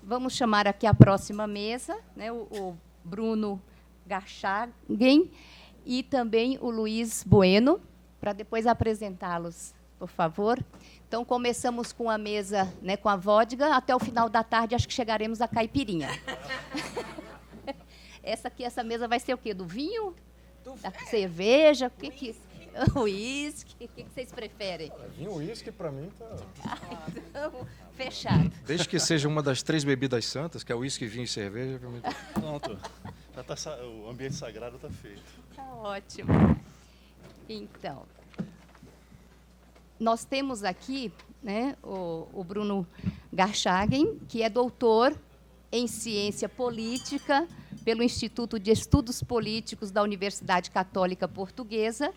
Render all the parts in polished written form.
Vamos chamar aqui a próxima mesa, né, o Bruno Garchagen e também o Luiz Bueno, para depois apresentá-los, por favor. Então, começamos com a mesa, né, com a vodka, até o final da tarde, acho que chegaremos à caipirinha. Essa mesa vai ser o quê? Do vinho? Da cerveja? O que uísque? O que vocês preferem? Vinho uísque, para mim, tá... Então, fechado. Desde que seja uma das 3 bebidas santas, que é uísque, vinho e cerveja, para mim... Pronto. Já tá, o ambiente sagrado está feito. Tá ótimo. Então, nós temos aqui, né, o Bruno Garchagen, que é doutor em ciência política pelo Instituto de Estudos Políticos da Universidade Católica Portuguesa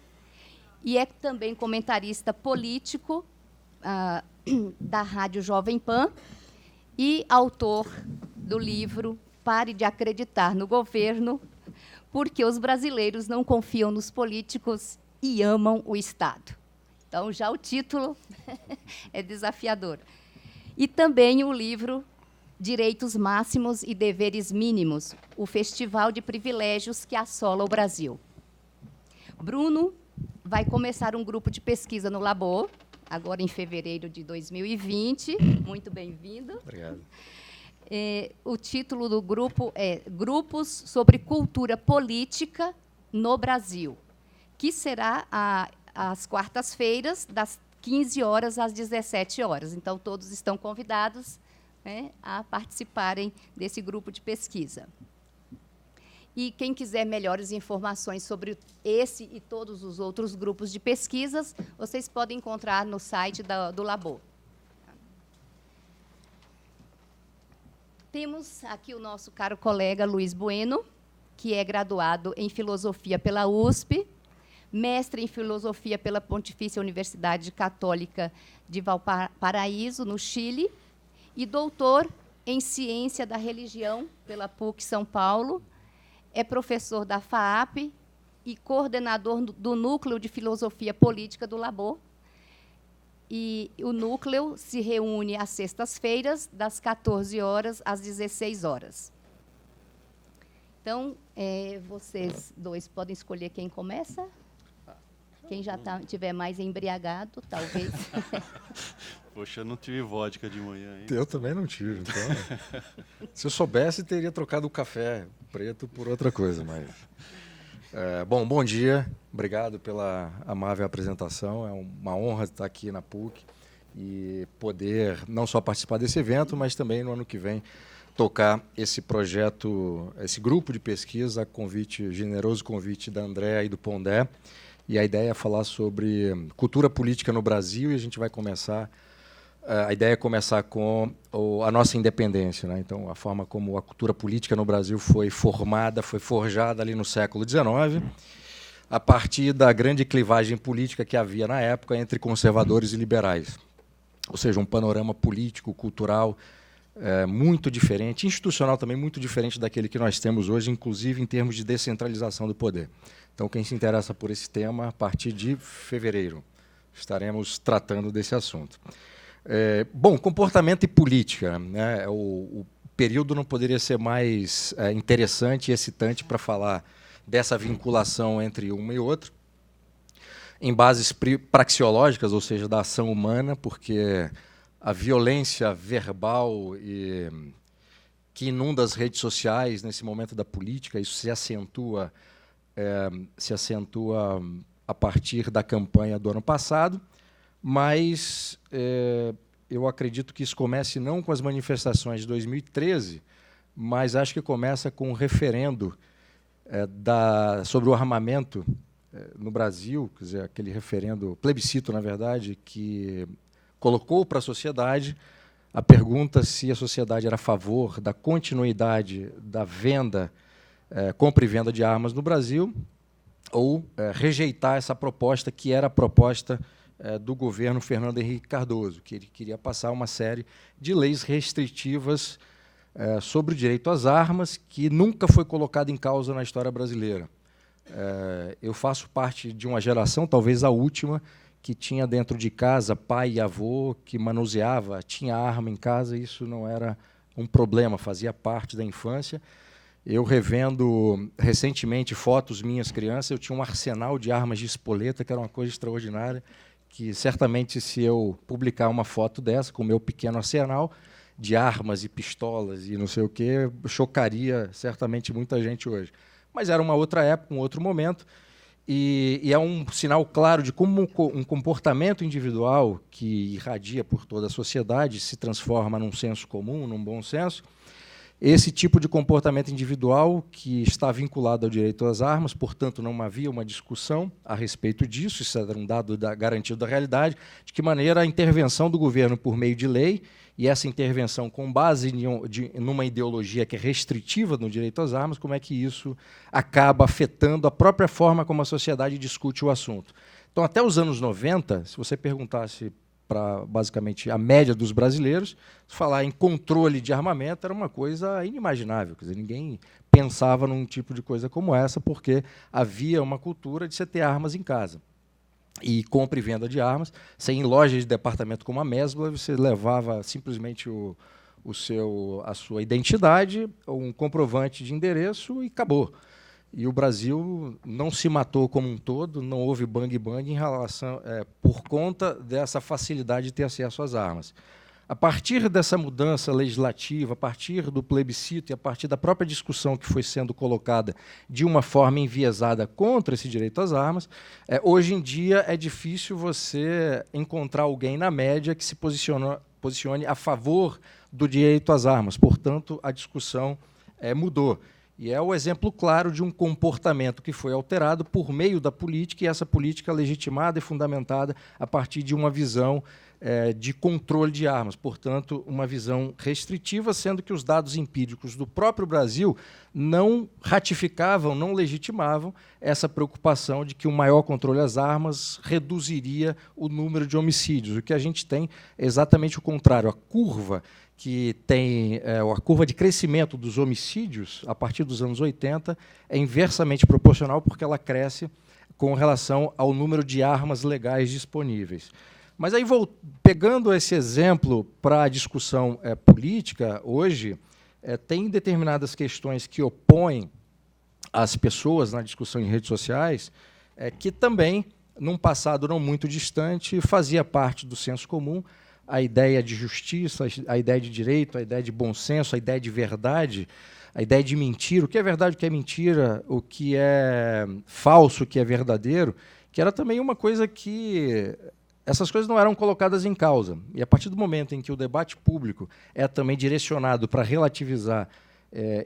e é também comentarista político da Rádio Jovem Pan e autor do livro Pare de Acreditar no Governo, porque os brasileiros não confiam nos políticos e amam o Estado. Então, já o título é desafiador. E também o livro Direitos Máximos e Deveres Mínimos, o festival de privilégios que assola o Brasil. Bruno vai começar um grupo de pesquisa no Labor, agora em fevereiro de 2020. Muito bem-vindo. Obrigado. O título do grupo é Grupos sobre Cultura Política no Brasil, que será às quartas-feiras, das 15 horas às 17 horas. Então, todos estão convidados, né, a participarem desse grupo de pesquisa. E quem quiser melhores informações sobre esse e todos os outros grupos de pesquisas, vocês podem encontrar no site do Labor. Temos aqui o nosso caro colega Luiz Bueno, que é graduado em Filosofia pela USP, mestre em Filosofia pela Pontifícia Universidade Católica de Valparaíso, no Chile, e doutor em Ciência da Religião pela PUC São Paulo, é professor da FAAP e coordenador do Núcleo de Filosofia Política do Labor. E o núcleo se reúne às sextas-feiras, das 14 horas às 16 horas. Então, vocês dois podem escolher quem começa. Quem já estiver mais embriagado, talvez. Poxa, eu não tive vodka de manhã, hein? Eu também não tive, então... Se eu soubesse, teria trocado o café preto por outra coisa, mas... bom dia, obrigado pela amável apresentação, é uma honra estar aqui na PUC e poder não só participar desse evento, mas também no ano que vem tocar esse projeto, esse grupo de pesquisa, generoso convite da Andréa e do Pondé, e a ideia é falar sobre cultura política no Brasil e a gente vai começar... A ideia é começar com a nossa independência, né? Então, a forma como a cultura política no Brasil foi formada, foi forjada ali no século XIX, a partir da grande clivagem política que havia na época entre conservadores e liberais. Ou seja, um panorama político, cultural muito diferente, institucional também muito diferente daquele que nós temos hoje, inclusive em termos de descentralização do poder. Então, quem se interessa por esse tema, a partir de fevereiro, estaremos tratando desse assunto. Bom, comportamento e política, né? O período não poderia ser mais interessante e excitante para falar dessa vinculação entre uma e outra, em bases praxeológicas, ou seja, da ação humana, porque a violência verbal que inunda as redes sociais nesse momento da política, isso se acentua a partir da campanha do ano passado, mas eu acredito que isso comece não com as manifestações de 2013, mas acho que começa com um referendo sobre o armamento no Brasil, quer dizer, aquele referendo, plebiscito, na verdade, que colocou para a sociedade a pergunta se a sociedade era a favor da continuidade da venda, compra e venda de armas no Brasil, ou rejeitar essa proposta, que era a proposta do governo Fernando Henrique Cardoso, que ele queria passar uma série de leis restritivas sobre o direito às armas, que nunca foi colocado em causa na história brasileira. Eu faço parte de uma geração, talvez a última, que tinha dentro de casa pai e avô, que manuseava, tinha arma em casa, e isso não era um problema, fazia parte da infância. Eu revendo recentemente fotos minhas crianças, eu tinha um arsenal de armas de espoleta, que era uma coisa extraordinária, que certamente se eu publicar uma foto dessa, com o meu pequeno arsenal de armas e pistolas e não sei o quê, chocaria certamente muita gente hoje. Mas era uma outra época, um outro momento, e é um sinal claro de como um comportamento individual que irradia por toda a sociedade se transforma num senso comum, num bom senso. Esse tipo de comportamento individual que está vinculado ao direito às armas, portanto, não havia uma discussão a respeito disso, isso era um dado garantido da realidade, de que maneira a intervenção do governo por meio de lei, e essa intervenção com base numa ideologia que é restritiva no direito às armas, como é que isso acaba afetando a própria forma como a sociedade discute o assunto. Então, até os anos 90, se você perguntasse para, basicamente, a média dos brasileiros, falar em controle de armamento era uma coisa inimaginável. Quer dizer, ninguém pensava num tipo de coisa como essa, porque havia uma cultura de você ter armas em casa. E compra e venda de armas. Você ia em lojas de departamento como a Mesbla, você levava simplesmente a sua identidade, um comprovante de endereço e acabou. E o Brasil não se matou como um todo, não houve bang-bang em relação, por conta dessa facilidade de ter acesso às armas. A partir dessa mudança legislativa, a partir do plebiscito e a partir da própria discussão que foi sendo colocada de uma forma enviesada contra esse direito às armas, hoje em dia é difícil você encontrar alguém na média que se posicione a favor do direito às armas. Portanto, a discussão mudou. E é o exemplo claro de um comportamento que foi alterado por meio da política, e essa política legitimada e fundamentada a partir de uma visão de controle de armas, portanto, uma visão restritiva, sendo que os dados empíricos do próprio Brasil não ratificavam, não legitimavam essa preocupação de que o maior controle às armas reduziria o número de homicídios. O que a gente tem é exatamente o contrário. A curva que tem a curva de crescimento dos homicídios a partir dos anos 80 é inversamente proporcional, porque ela cresce com relação ao número de armas legais disponíveis. Mas aí, pegando esse exemplo para a discussão política, hoje, tem determinadas questões que opõem as pessoas na discussão em redes sociais, que também, num passado não muito distante, fazia parte do senso comum, a ideia de justiça, a ideia de direito, a ideia de bom senso, a ideia de verdade, a ideia de mentira, o que é verdade, o que é mentira, o que é falso, o que é verdadeiro, que era também uma coisa que essas coisas não eram colocadas em causa. E a partir do momento em que o debate público é também direcionado para relativizar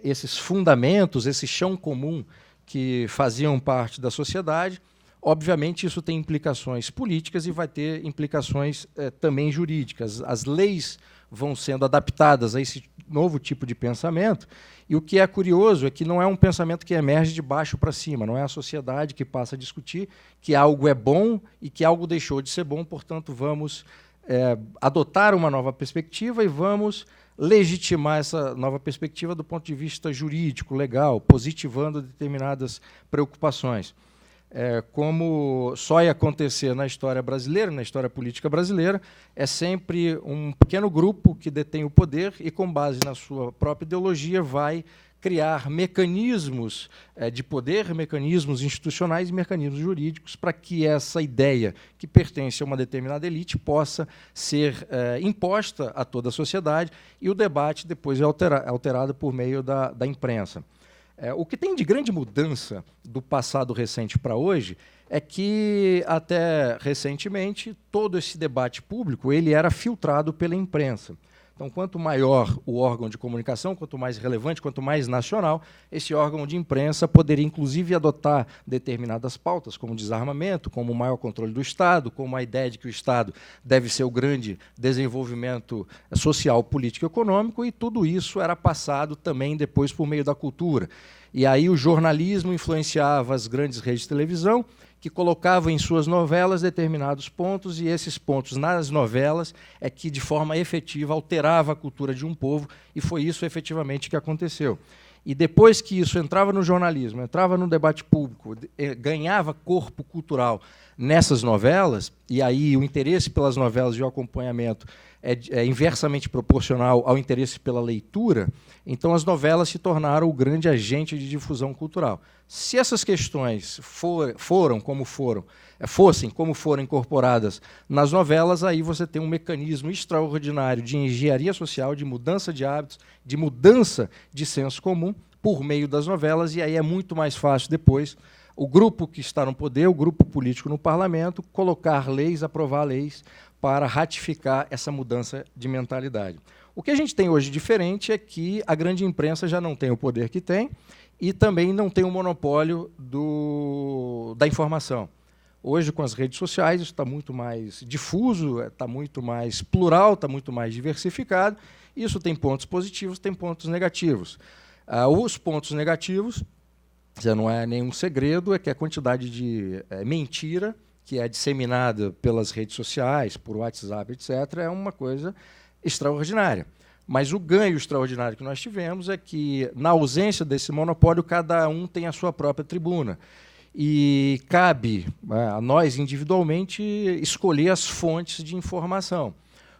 esses fundamentos, esse chão comum que faziam parte da sociedade, obviamente isso tem implicações políticas e vai ter implicações também jurídicas. As leis vão sendo adaptadas a esse novo tipo de pensamento, e o que é curioso é que não é um pensamento que emerge de baixo para cima, não é a sociedade que passa a discutir que algo é bom e que algo deixou de ser bom, portanto, vamos adotar uma nova perspectiva e vamos legitimar essa nova perspectiva do ponto de vista jurídico, legal, positivando determinadas preocupações. Como só ia acontecer na história brasileira, na história política brasileira, é sempre um pequeno grupo que detém o poder e, com base na sua própria ideologia, vai criar mecanismos de poder, mecanismos institucionais e mecanismos jurídicos para que essa ideia, que pertence a uma determinada elite, possa ser imposta a toda a sociedade, e o debate depois é alterado por meio da imprensa. O que tem de grande mudança do passado recente para hoje é que, até recentemente, todo esse debate público ele era filtrado pela imprensa. Então, quanto maior o órgão de comunicação, quanto mais relevante, quanto mais nacional, esse órgão de imprensa poderia, inclusive, adotar determinadas pautas, como desarmamento, como o maior controle do Estado, como a ideia de que o Estado deve ser o grande desenvolvimento social, político e econômico, e tudo isso era passado também depois por meio da cultura. E aí o jornalismo influenciava as grandes redes de televisão, que colocavam em suas novelas determinados pontos, e esses pontos nas novelas é que, de forma efetiva, alterava a cultura de um povo, e foi isso efetivamente que aconteceu. E depois que isso entrava no jornalismo, entrava no debate público, ganhava corpo cultural nessas novelas, e aí o interesse pelas novelas e o acompanhamento é inversamente proporcional ao interesse pela leitura, então as novelas se tornaram o grande agente de difusão cultural. Se essas questões fossem como foram incorporadas nas novelas, aí você tem um mecanismo extraordinário de engenharia social, de mudança de hábitos, de mudança de senso comum por meio das novelas, e aí é muito mais fácil depois o grupo que está no poder, o grupo político no parlamento, colocar leis, aprovar leis para ratificar essa mudança de mentalidade. O que a gente tem hoje diferente é que a grande imprensa já não tem o poder que tem e também não tem o monopólio da informação. Hoje, com as redes sociais, isso está muito mais difuso, está muito mais plural, está muito mais diversificado. Isso tem pontos positivos, tem pontos negativos. Os pontos negativos, já não é nenhum segredo, é que a quantidade de mentira que é disseminada pelas redes sociais, por WhatsApp, etc., é uma coisa extraordinária. Mas o ganho extraordinário que nós tivemos é que, na ausência desse monopólio, cada um tem a sua própria tribuna. E cabe a nós, individualmente, escolher as fontes de informação.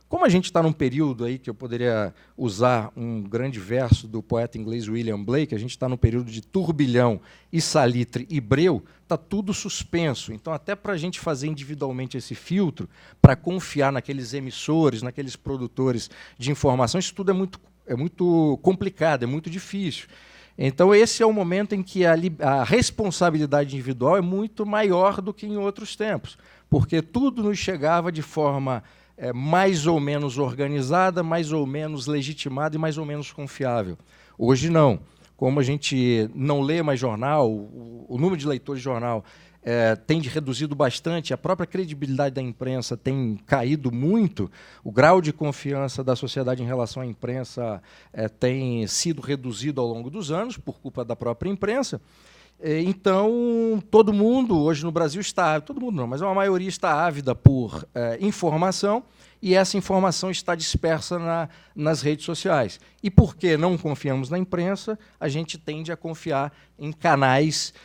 Como a gente está num período aí que eu poderia usar um grande verso do poeta inglês William Blake, a gente está num período de turbilhão e salitre e breu, está tudo suspenso. Então, até para a gente fazer individualmente esse filtro, para confiar naqueles emissores, naqueles produtores de informação, isso tudo é muito complicado, é muito difícil. Então, esse é o momento em que a responsabilidade individual é muito maior do que em outros tempos, porque tudo nos chegava de forma mais ou menos organizada, mais ou menos legitimada e mais ou menos confiável. Hoje não. Como a gente não lê mais jornal, o número de leitores de jornal tem reduzido bastante, a própria credibilidade da imprensa tem caído muito, o grau de confiança da sociedade em relação à imprensa tem sido reduzido ao longo dos anos, por culpa da própria imprensa. Então, todo mundo hoje no Brasil está, todo mundo não, mas uma maioria está ávida por informação, e essa informação está dispersa nas redes sociais. E porque não confiamos na imprensa, a gente tende a confiar em canais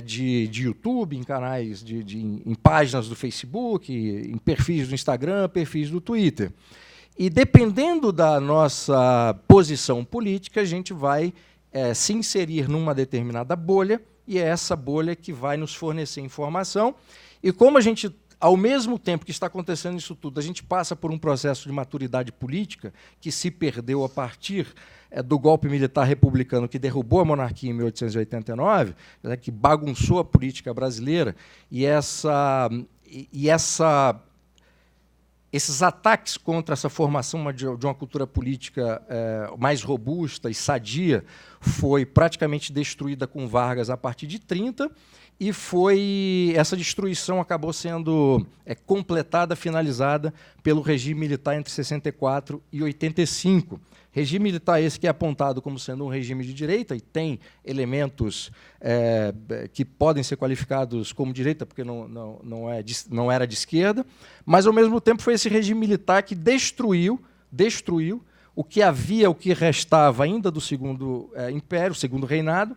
de YouTube, em canais em páginas do Facebook, em perfis do Instagram, perfis do Twitter. E dependendo da nossa posição política, a gente vai se inserir numa determinada bolha, e é essa bolha que vai nos fornecer informação. E como a gente, ao mesmo tempo que está acontecendo isso tudo, a gente passa por um processo de maturidade política que se perdeu a partir do golpe militar republicano que derrubou a monarquia em 1889, que bagunçou a política brasileira, e esses ataques contra essa formação de uma cultura política mais robusta e sadia foi praticamente destruída com Vargas a partir de 30, e essa destruição acabou sendo completada, finalizada pelo regime militar entre 64 e 85. Regime militar esse que é apontado como sendo um regime de direita, e tem elementos que podem ser qualificados como direita, porque não era de esquerda, mas, ao mesmo tempo, foi esse regime militar que destruiu o que havia, o que restava ainda do Segundo Império, o Segundo Reinado,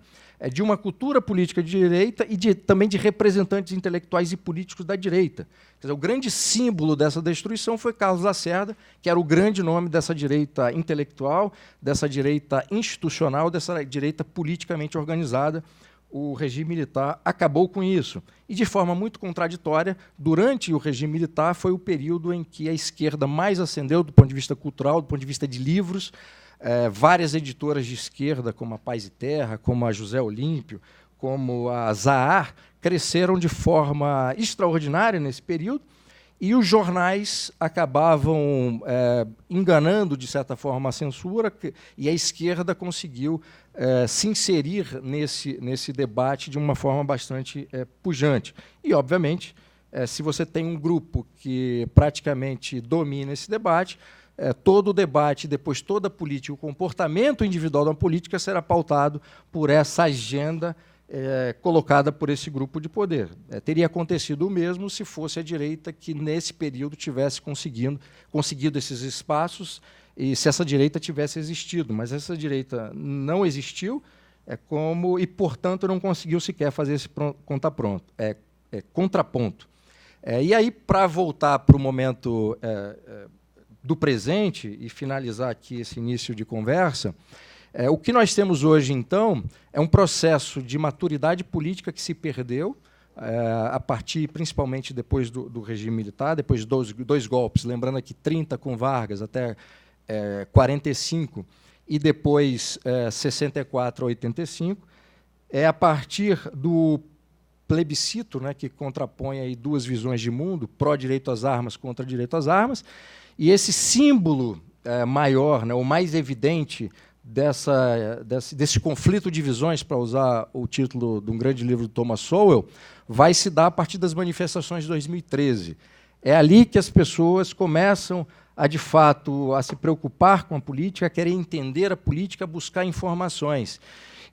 de uma cultura política de direita e também de representantes intelectuais e políticos da direita. Quer dizer, o grande símbolo dessa destruição foi Carlos Lacerda, que era o grande nome dessa direita intelectual, dessa direita institucional, dessa direita politicamente organizada. O regime militar acabou com isso. E, de forma muito contraditória, durante o regime militar foi o período em que a esquerda mais ascendeu do ponto de vista cultural, do ponto de vista de livros. Várias editoras de esquerda, como a Paz e Terra, como a José Olímpio, como a Zahar, cresceram de forma extraordinária nesse período, e os jornais acabavam enganando, de certa forma, a censura, e a esquerda conseguiu se inserir nesse debate de uma forma bastante pujante. E, obviamente, se você tem um grupo que praticamente domina esse debate, todo o debate, depois toda a política, o comportamento individual da política será pautado por essa agenda colocada por esse grupo de poder. Teria acontecido o mesmo se fosse a direita que, nesse período, tivesse conseguido esses espaços, e se essa direita tivesse existido. Mas essa direita não existiu, e, portanto, não conseguiu sequer fazer esse contraponto. E aí, para voltar para o momento do presente e finalizar aqui esse início de conversa, o que nós temos hoje, então, é um processo de maturidade política que se perdeu, a partir, principalmente, depois do regime militar, depois de dois golpes, lembrando aqui 30 com Vargas, até 45, e depois 64 a 85, é a partir do plebiscito, né, que contrapõe aí duas visões de mundo, pró-direito às armas contra direito às armas, e esse símbolo maior, né, o mais evidente desse conflito de visões, para usar o título de um grande livro do Thomas Sowell, vai se dar a partir das manifestações de 2013. É ali que as pessoas começam de fato, a se preocupar com a política, a querer entender a política, buscar informações.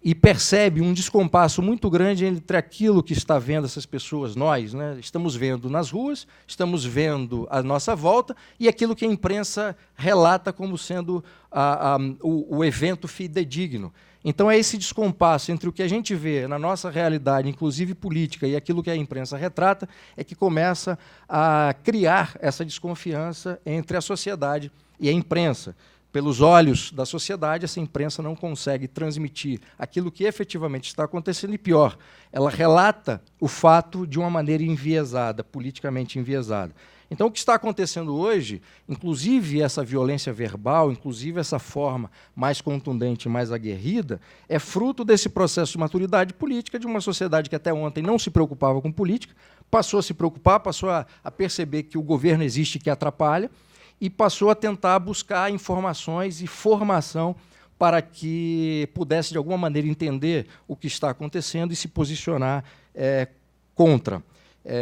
E percebe um descompasso muito grande entre aquilo que está vendo essas pessoas, nós, né, estamos vendo nas ruas, estamos vendo à nossa volta, e aquilo que a imprensa relata como sendo o evento fidedigno. Então, é esse descompasso entre o que a gente vê na nossa realidade, inclusive política, e aquilo que a imprensa retrata, é que começa a criar essa desconfiança entre a sociedade e a imprensa. Pelos olhos da sociedade, essa imprensa não consegue transmitir aquilo que efetivamente está acontecendo, e pior, ela relata o fato de uma maneira enviesada, politicamente enviesada. Então, o que está acontecendo hoje, inclusive essa violência verbal, inclusive essa forma mais contundente, mais aguerrida, é fruto desse processo de maturidade política de uma sociedade que até ontem não se preocupava com política, passou a se preocupar, passou a perceber que o governo existe e que atrapalha, e passou a tentar buscar informações e formação para que pudesse, de alguma maneira, entender o que está acontecendo e se posicionar contra.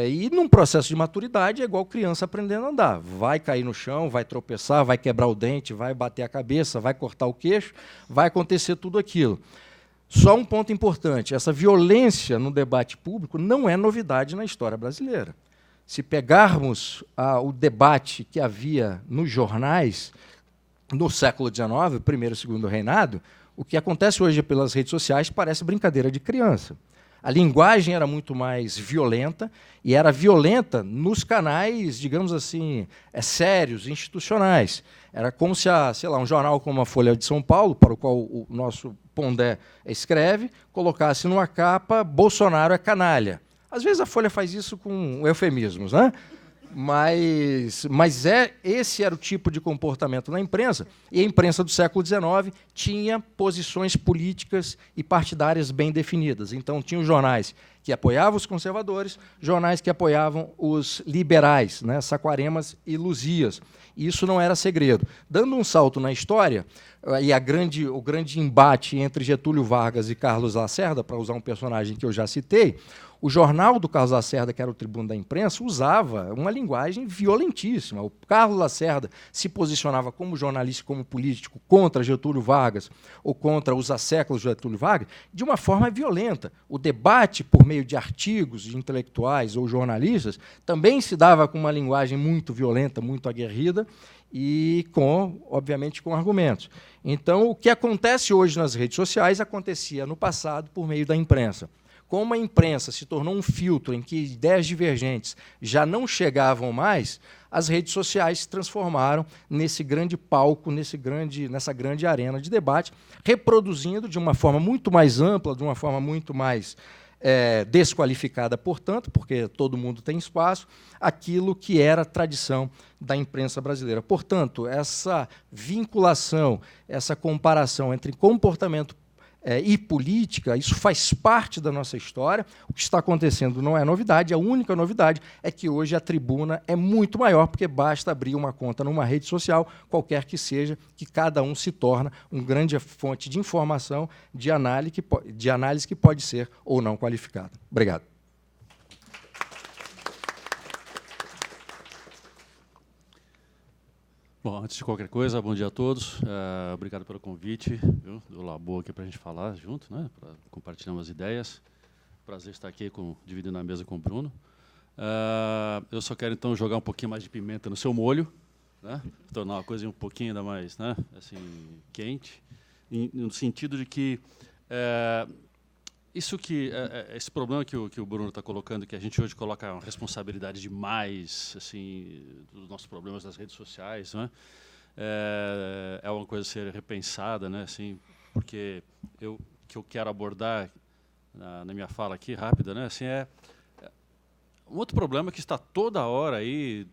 E num processo de maturidade é igual criança aprendendo a andar. Vai cair no chão, vai tropeçar, vai quebrar o dente, vai bater a cabeça, vai cortar o queixo, vai acontecer tudo aquilo. Só um ponto importante, essa violência no debate público não é novidade na história brasileira. Se pegarmos o debate que havia nos jornais no século XIX, o primeiro e o segundo reinado, o que acontece hoje pelas redes sociais parece brincadeira de criança. A linguagem era muito mais violenta, e era violenta nos canais, digamos assim, sérios, institucionais. Era como se, sei lá, um jornal como a Folha de São Paulo, para o qual o nosso Pondé escreve, colocasse numa capa "Bolsonaro é canalha". Às vezes a Folha faz isso com eufemismos, né? Mas esse era o tipo de comportamento na imprensa, e a imprensa do século XIX tinha posições políticas e partidárias bem definidas. Então, tinha os jornais que apoiavam os conservadores, jornais que apoiavam os liberais, né, Saquaremas e Luzias. E isso não era segredo. Dando um salto na história, e o grande embate entre Getúlio Vargas e Carlos Lacerda, para usar um personagem que eu já citei, o jornal do Carlos Lacerda, que era o Tribuno da Imprensa, usava uma linguagem violentíssima. O Carlos Lacerda se posicionava como jornalista, como político, contra Getúlio Vargas ou contra os asséculos de Getúlio Vargas, de uma forma violenta. O debate, por meio de artigos de intelectuais ou jornalistas, também se dava com uma linguagem muito violenta, muito aguerrida, e, obviamente, com argumentos. Então, o que acontece hoje nas redes sociais acontecia no passado por meio da imprensa. Como a imprensa se tornou um filtro em que ideias divergentes já não chegavam mais, as redes sociais se transformaram nesse grande palco, nessa grande arena de debate, reproduzindo de uma forma muito mais ampla, de uma forma muito mais desqualificada, portanto, porque todo mundo tem espaço, aquilo que era a tradição da imprensa brasileira. Portanto, essa vinculação, essa comparação entre comportamento e política, isso faz parte da nossa história. O que está acontecendo não é novidade, a única novidade é que hoje a tribuna é muito maior, porque basta abrir uma conta numa rede social, qualquer que seja, que cada um se torna uma grande fonte de informação, de análise que pode ser ou não qualificada. Obrigado. Bom, antes de qualquer coisa, bom dia a todos. Obrigado pelo convite, viu, do Labo aqui para a gente falar junto, né, para compartilhar umas ideias. Prazer estar aqui dividindo a mesa com o Bruno. Eu só quero, então, jogar um pouquinho mais de pimenta no seu molho, né, tornar uma coisa um pouquinho ainda mais, né, assim, quente, no sentido de que esse problema que o Bruno está colocando, que a gente hoje coloca uma responsabilidade demais, assim, dos nossos problemas das redes sociais, não é? É uma coisa a ser repensada, né? Assim, porque que eu quero abordar na minha fala aqui rápida, né? Assim, um outro problema que está toda hora aí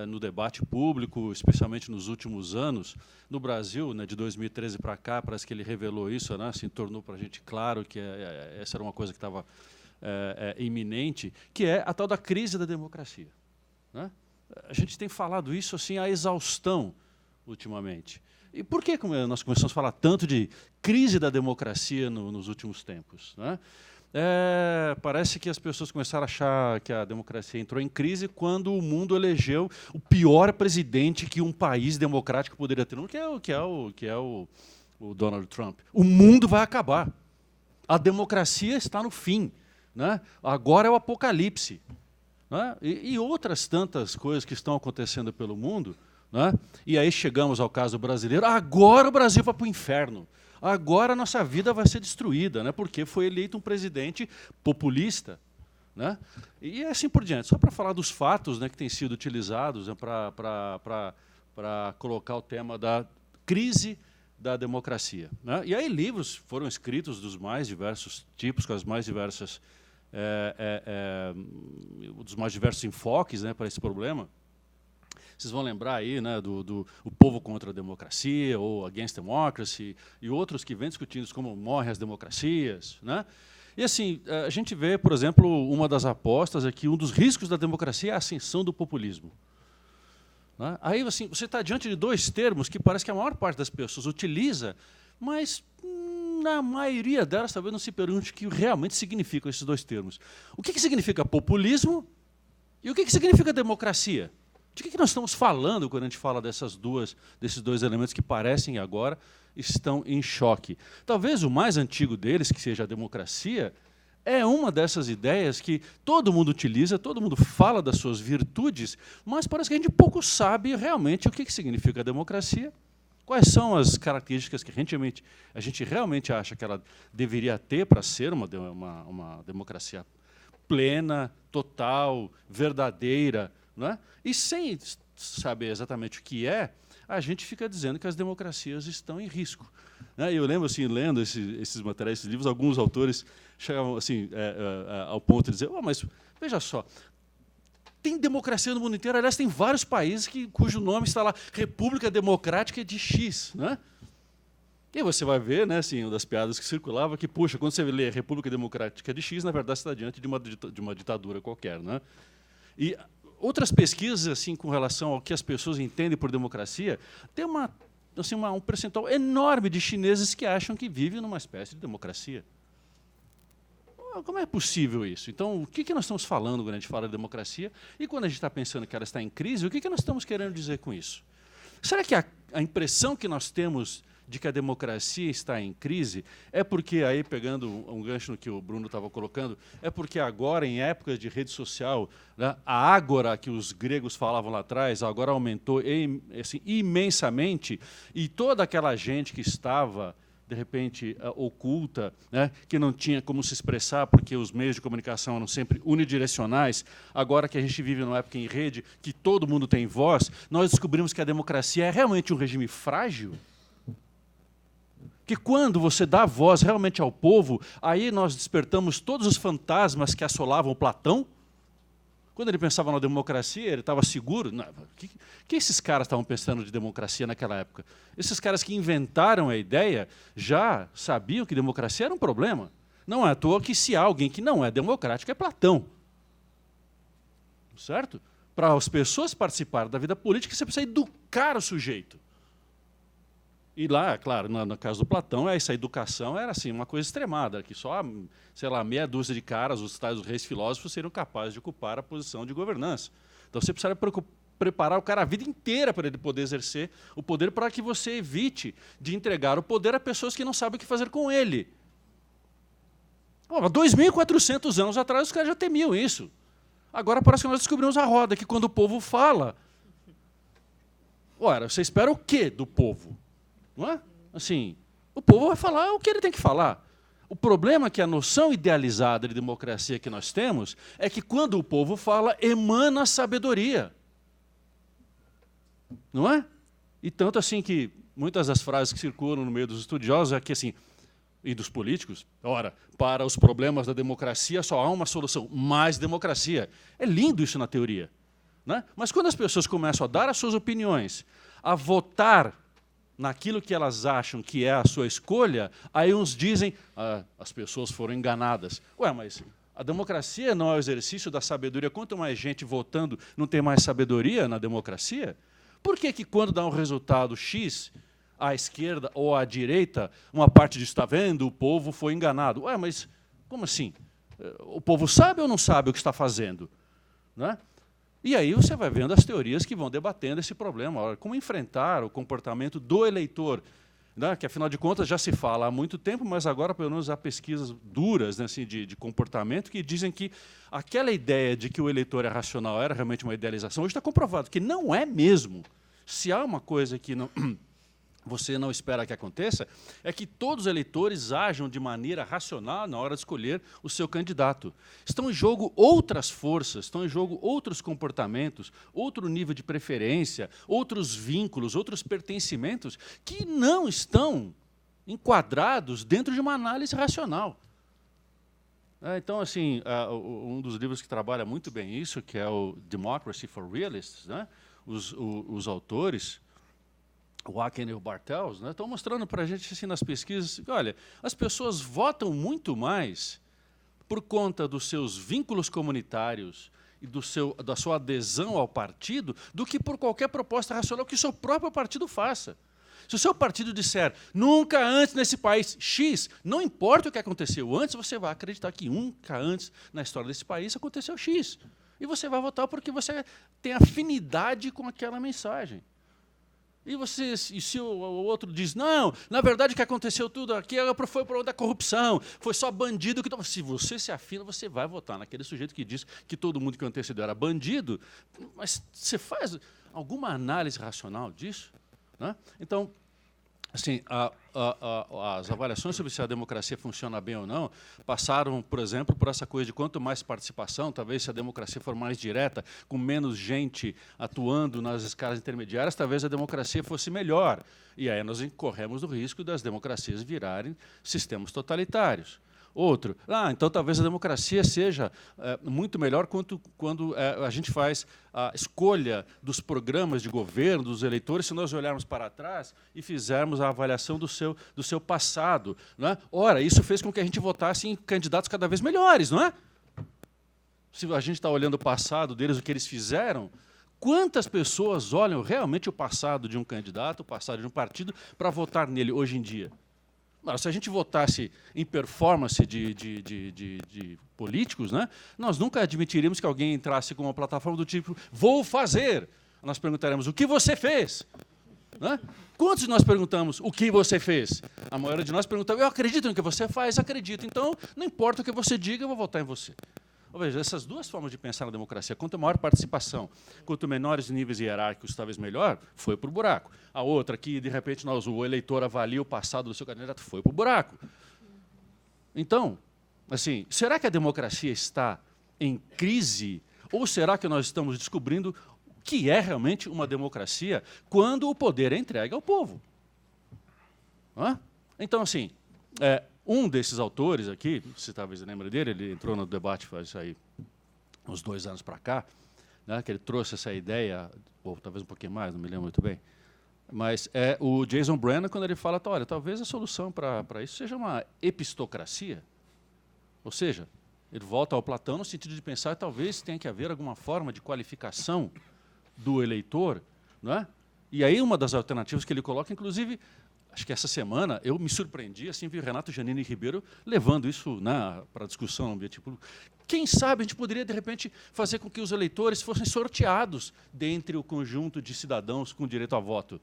no debate público, especialmente nos últimos anos, no Brasil, né, de 2013 para cá, parece que ele revelou isso, né, assim, tornou para a gente claro que essa era uma coisa que estava iminente, que é a tal da crise da democracia, né? A gente tem falado isso assim à exaustão ultimamente. E por que nós começamos a falar tanto de crise da democracia nos últimos tempos, né? Parece que as pessoas começaram a achar que a democracia entrou em crise quando o mundo elegeu o pior presidente que um país democrático poderia ter, que é o Donald Trump. O mundo vai acabar. A democracia está no fim, né? Agora é o apocalipse, né? E outras tantas coisas que estão acontecendo pelo mundo, né? E aí chegamos ao caso brasileiro. Agora o Brasil vai para o inferno. Agora a nossa vida vai ser destruída, né? Porque foi eleito um presidente populista, né? E assim por diante. Só para falar dos fatos, né, que têm sido utilizados, né, para colocar o tema da crise da democracia, né? E aí livros foram escritos dos mais diversos tipos, com as mais diversas, dos mais diversos enfoques, né, para esse problema. Vocês vão lembrar aí, né, do O Povo contra a Democracia, ou Against Democracy, e outros que vêm discutindo como morrem as democracias, né? E assim, a gente vê, por exemplo, uma das apostas é que um dos riscos da democracia é a ascensão do populismo, né? Aí assim, você está diante de dois termos que parece que a maior parte das pessoas utiliza, mas na maioria delas talvez não se pergunte o que realmente significam esses dois termos. O que significa populismo e o que significa democracia? De que nós estamos falando quando a gente fala desses dois elementos que parecem agora estão em choque? Talvez o mais antigo deles, que seja a democracia, é uma dessas ideias que todo mundo utiliza, todo mundo fala das suas virtudes, mas parece que a gente pouco sabe realmente o que significa a democracia, quais são as características que a gente realmente acha que ela deveria ter para ser uma democracia plena, total, verdadeira, né? E sem saber exatamente o que a gente fica dizendo que as democracias estão em risco, né? Eu lembro, assim, lendo esses materiais, esses livros, alguns autores chegavam assim, ao ponto de dizer, mas veja só, tem democracia no mundo inteiro, aliás, tem vários países cujo nome está lá, República Democrática de X, né? E você vai ver, né, assim, uma das piadas que circulava, que, puxa, quando você lê República Democrática de X, na verdade, você está diante de uma ditadura qualquer, né? E outras pesquisas, assim, com relação ao que as pessoas entendem por democracia, tem um percentual enorme de chineses que acham que vivem numa espécie de democracia. Como é possível isso? Então, o que nós estamos falando quando a gente fala de democracia? E quando a gente está pensando que ela está em crise, o que nós estamos querendo dizer com isso? Será que a impressão que nós temos de que a democracia está em crise é porque, aí pegando um gancho no que o Bruno estava colocando, é porque agora, em épocas de rede social, né, a ágora que os gregos falavam lá atrás, agora aumentou assim, imensamente, e toda aquela gente que estava, de repente, oculta, né, que não tinha como se expressar, porque os meios de comunicação eram sempre unidirecionais, agora que a gente vive numa época em rede, que todo mundo tem voz, nós descobrimos que a democracia é realmente um regime frágil, que quando você dá voz realmente ao povo, aí nós despertamos todos os fantasmas que assolavam Platão. Quando ele pensava na democracia, ele estava seguro. O que esses caras estavam pensando de democracia naquela época? Esses caras que inventaram a ideia já sabiam que democracia era um problema. Não é à toa que se há alguém que não é democrático é Platão. Certo? Para as pessoas participarem da vida política, você precisa educar o sujeito. E lá, claro, no caso do Platão, essa educação era assim, uma coisa extremada, que só, sei lá, meia dúzia de caras, os tais reis filósofos, seriam capazes de ocupar a posição de governança. Então você precisa preparar o cara a vida inteira para ele poder exercer o poder, para que você evite de entregar o poder a pessoas que não sabem o que fazer com ele. 2.400 anos atrás os caras já temiam isso. Agora parece que nós descobrimos a roda, que quando o povo fala... Ora, você espera o quê do povo? Não é? Assim, o povo vai falar o que ele tem que falar. O problema é que a noção idealizada de democracia que nós temos é que, quando o povo fala, emana sabedoria. Não é? E tanto assim que muitas das frases que circulam no meio dos estudiosos é que, assim, e dos políticos, ora, para os problemas da democracia só há uma solução, mais democracia. É lindo isso na teoria. Né? Mas quando as pessoas começam a dar as suas opiniões, a votar naquilo que elas acham que é a sua escolha, aí uns dizem, as pessoas foram enganadas. Ué, mas a democracia não é o exercício da sabedoria? Quanto mais gente votando, não tem mais sabedoria na democracia? Por que que quando dá um resultado X, à esquerda ou à direita, uma parte diz, está vendo, o povo foi enganado? Ué, mas como assim? O povo sabe ou não sabe o que está fazendo? Né? E aí você vai vendo as teorias que vão debatendo esse problema. Como enfrentar o comportamento do eleitor, né? Que, afinal de contas, já se fala há muito tempo, mas agora, pelo menos, há pesquisas duras, né, assim, de comportamento que dizem que aquela ideia de que o eleitor é racional era realmente uma idealização. Hoje está comprovado que não é mesmo. Se há uma coisa que não... você não espera que aconteça, é que todos os eleitores ajam de maneira racional na hora de escolher o seu candidato. Estão em jogo outras forças, estão em jogo outros comportamentos, outro nível de preferência, outros vínculos, outros pertencimentos que não estão enquadrados dentro de uma análise racional. Então, assim, um dos livros que trabalha muito bem isso, que é o Democracy for Realists, né? Os autores, o Akin e o Bartels, né, estão mostrando para a gente, assim, nas pesquisas, que, olha, as pessoas votam muito mais por conta dos seus vínculos comunitários e da sua adesão ao partido do que por qualquer proposta racional que o seu próprio partido faça. Se o seu partido disser, nunca antes nesse país X, não importa o que aconteceu antes, você vai acreditar que nunca antes na história desse país aconteceu X. E você vai votar porque você tem afinidade com aquela mensagem. E se o outro diz, não, na verdade o que aconteceu tudo aqui foi por da corrupção, foi só bandido que... Se você se afina, você vai votar naquele sujeito que diz que todo mundo que antecedeu era bandido, mas você faz alguma análise racional disso? Né? Então, assim, as avaliações sobre se a democracia funciona bem ou não passaram, por exemplo, por essa coisa de quanto mais participação, talvez se a democracia for mais direta, com menos gente atuando nas escalas intermediárias, talvez a democracia fosse melhor. E aí nós incorremos no risco das democracias virarem sistemas totalitários. Outro, então talvez a democracia seja muito melhor quando a gente faz a escolha dos programas de governo, dos eleitores, se nós olharmos para trás e fizermos a avaliação do seu passado. Não é? Ora, isso fez com que a gente votasse em candidatos cada vez melhores, não é? Se a gente está olhando o passado deles, o que eles fizeram, quantas pessoas olham realmente o passado de um candidato, o passado de um partido, para votar nele hoje em dia? Se a gente votasse em performance de políticos, né, nós nunca admitiríamos que alguém entrasse com uma plataforma do tipo vou fazer. Nós perguntaremos o que você fez. Né? Quantos de nós perguntamos o que você fez? A maioria de nós perguntamos, eu acredito no que você faz, acredito. Então, não importa o que você diga, eu vou votar em você. Ou veja, essas duas formas de pensar na democracia, quanto maior participação, quanto menores níveis hierárquicos, talvez melhor, foi para o buraco. A outra, que de repente o eleitor avalia o passado do seu candidato, foi para o buraco. Então, assim, será que a democracia está em crise? Ou será que nós estamos descobrindo o que é realmente uma democracia quando o poder é entregue ao povo? Então, assim, um desses autores aqui, você talvez lembre dele, ele entrou no debate faz aí uns 2 anos para cá, né, que ele trouxe essa ideia, ou talvez um pouquinho mais, não me lembro muito bem, mas é o Jason Brennan, quando ele fala, olha, talvez a solução para isso seja uma epistocracia, ou seja, ele volta ao Platão no sentido de pensar que talvez tenha que haver alguma forma de qualificação do eleitor, não é? E aí uma das alternativas que ele coloca, inclusive, acho que essa semana eu me surpreendi, assim, vi o Renato Giannini Ribeiro levando isso, né, para discussão no ambiente público. Quem sabe a gente poderia, de repente, fazer com que os eleitores fossem sorteados dentre o conjunto de cidadãos com direito a voto.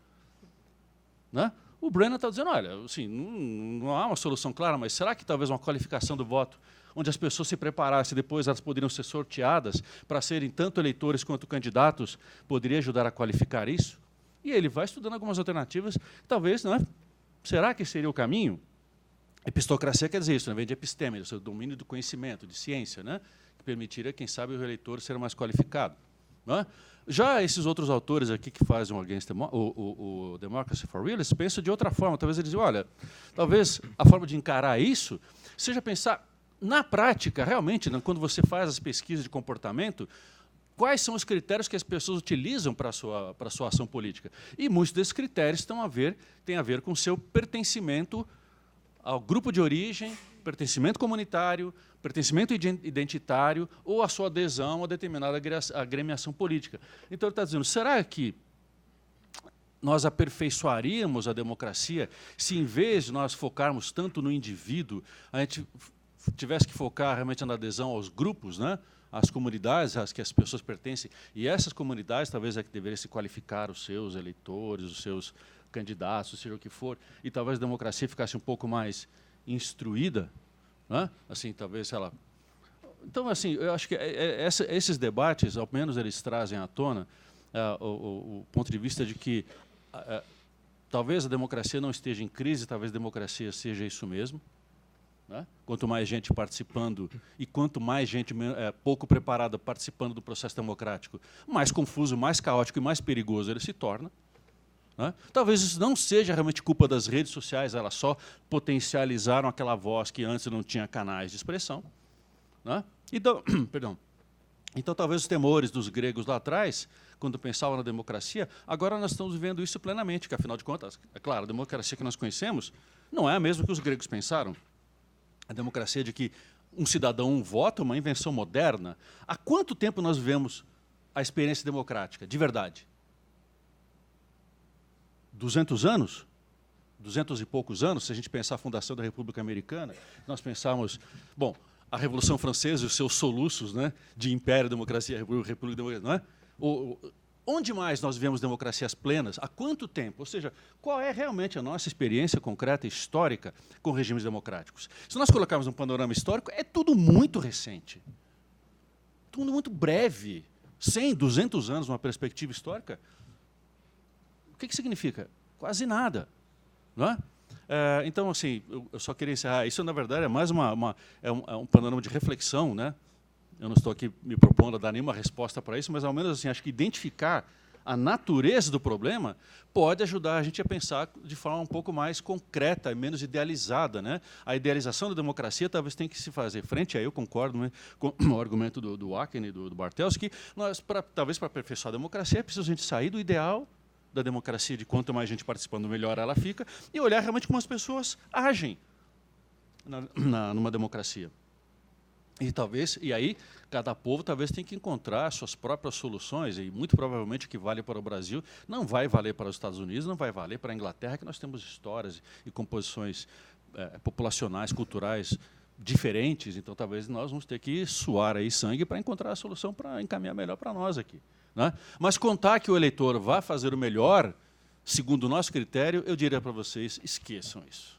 Né? O Brennan está dizendo, olha, assim, não há uma solução clara, mas será que talvez uma qualificação do voto, onde as pessoas se preparassem, depois elas poderiam ser sorteadas para serem tanto eleitores quanto candidatos, poderia ajudar a qualificar isso? E ele vai estudando algumas alternativas, talvez, não é? Será que seria o caminho? Epistocracia quer dizer isso, né? Vem de episteme, o seu domínio do conhecimento, de ciência, né? Que permitiria, quem sabe, o eleitor ser mais qualificado. Né? Já esses outros autores aqui que fazem o Democracy for Real, eles pensam de outra forma. Talvez eles dizem, olha, talvez a forma de encarar isso seja pensar, na prática, realmente, né, quando você faz as pesquisas de comportamento, quais são os critérios que as pessoas utilizam para a sua ação política. E muitos desses critérios têm a ver com o seu pertencimento ao grupo de origem, pertencimento comunitário, pertencimento identitário ou a sua adesão a determinada agremiação política. Então, ele está dizendo, será que nós aperfeiçoaríamos a democracia se, em vez de nós focarmos tanto no indivíduo, a gente tivesse que focar realmente na adesão aos grupos, né? Às comunidades às que as pessoas pertencem, e essas comunidades talvez é que deveriam se qualificar os seus eleitores, os seus candidatos, seja o que for, e talvez a democracia ficasse um pouco mais instruída, né? Assim, talvez ela... Então, assim, eu acho que esses debates, ao menos eles trazem à tona o ponto de vista de que talvez a democracia não esteja em crise, talvez a democracia seja isso mesmo, né? Quanto mais gente participando e quanto mais gente pouco preparada participando do processo democrático, mais confuso, mais caótico e mais perigoso ele se torna. Né? Talvez isso não seja realmente culpa das redes sociais, elas só potencializaram aquela voz que antes não tinha canais de expressão. Né? Então, perdão. Então, talvez os temores dos gregos lá atrás, quando pensavam na democracia, agora nós estamos vivendo isso plenamente, que, afinal de contas, é claro, a democracia que nós conhecemos não é a mesma que os gregos pensaram. A democracia de que um cidadão, um voto, é uma invenção moderna. Há quanto tempo nós vivemos a experiência democrática, de verdade? 200 anos? 200 e poucos anos, se a gente pensar a fundação da República Americana, nós pensarmos, bom, a Revolução Francesa e os seus soluços, né, de império, democracia, república, democracia, não é? Onde mais nós vivemos democracias plenas? Há quanto tempo? Ou seja, qual é realmente a nossa experiência concreta, histórica, com regimes democráticos? Se nós colocarmos um panorama histórico, é tudo muito recente. Tudo muito breve. 100, 200 anos, uma perspectiva histórica. O que significa? Quase nada. Não é? Então, assim, eu só queria encerrar. Isso, na verdade, é mais um panorama de reflexão, né? Eu não estou aqui me propondo a dar nenhuma resposta para isso, mas, ao menos, assim, acho que identificar a natureza do problema pode ajudar a gente a pensar de forma um pouco mais concreta e menos idealizada. Né? A idealização da democracia talvez tenha que se fazer frente, aí eu concordo, né, com o argumento do Akin e do Bartels, que nós, talvez para aperfeiçoar a democracia, é preciso a gente sair do ideal da democracia, de quanto mais gente participando, melhor ela fica, e olhar realmente como as pessoas agem numa democracia. E aí, cada povo talvez tenha que encontrar suas próprias soluções, e muito provavelmente o que vale para o Brasil não vai valer para os Estados Unidos, não vai valer para a Inglaterra, que nós temos histórias e composições populacionais, culturais diferentes, então talvez nós vamos ter que suar aí sangue para encontrar a solução para encaminhar melhor para nós aqui. Né? Mas contar que o eleitor vai fazer o melhor, segundo o nosso critério, eu diria para vocês, esqueçam isso.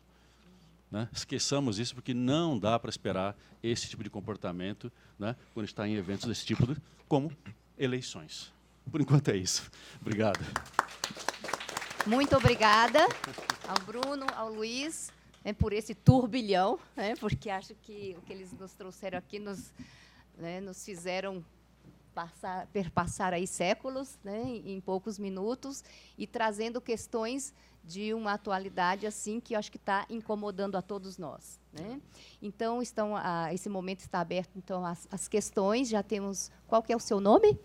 Né? Esqueçamos isso, porque não dá para esperar esse tipo de comportamento, né, quando está em eventos desse tipo, como eleições. Por enquanto é isso. Obrigado. Muito obrigada ao Bruno, ao Luiz, por esse turbilhão, porque acho que o que eles nos trouxeram aqui nos fizeram perpassar aí séculos, em poucos minutos, e trazendo questões de uma atualidade assim que eu acho que está incomodando a todos nós. Né? Então, esse momento está aberto então as questões. Já temos... Qual que é o seu nome?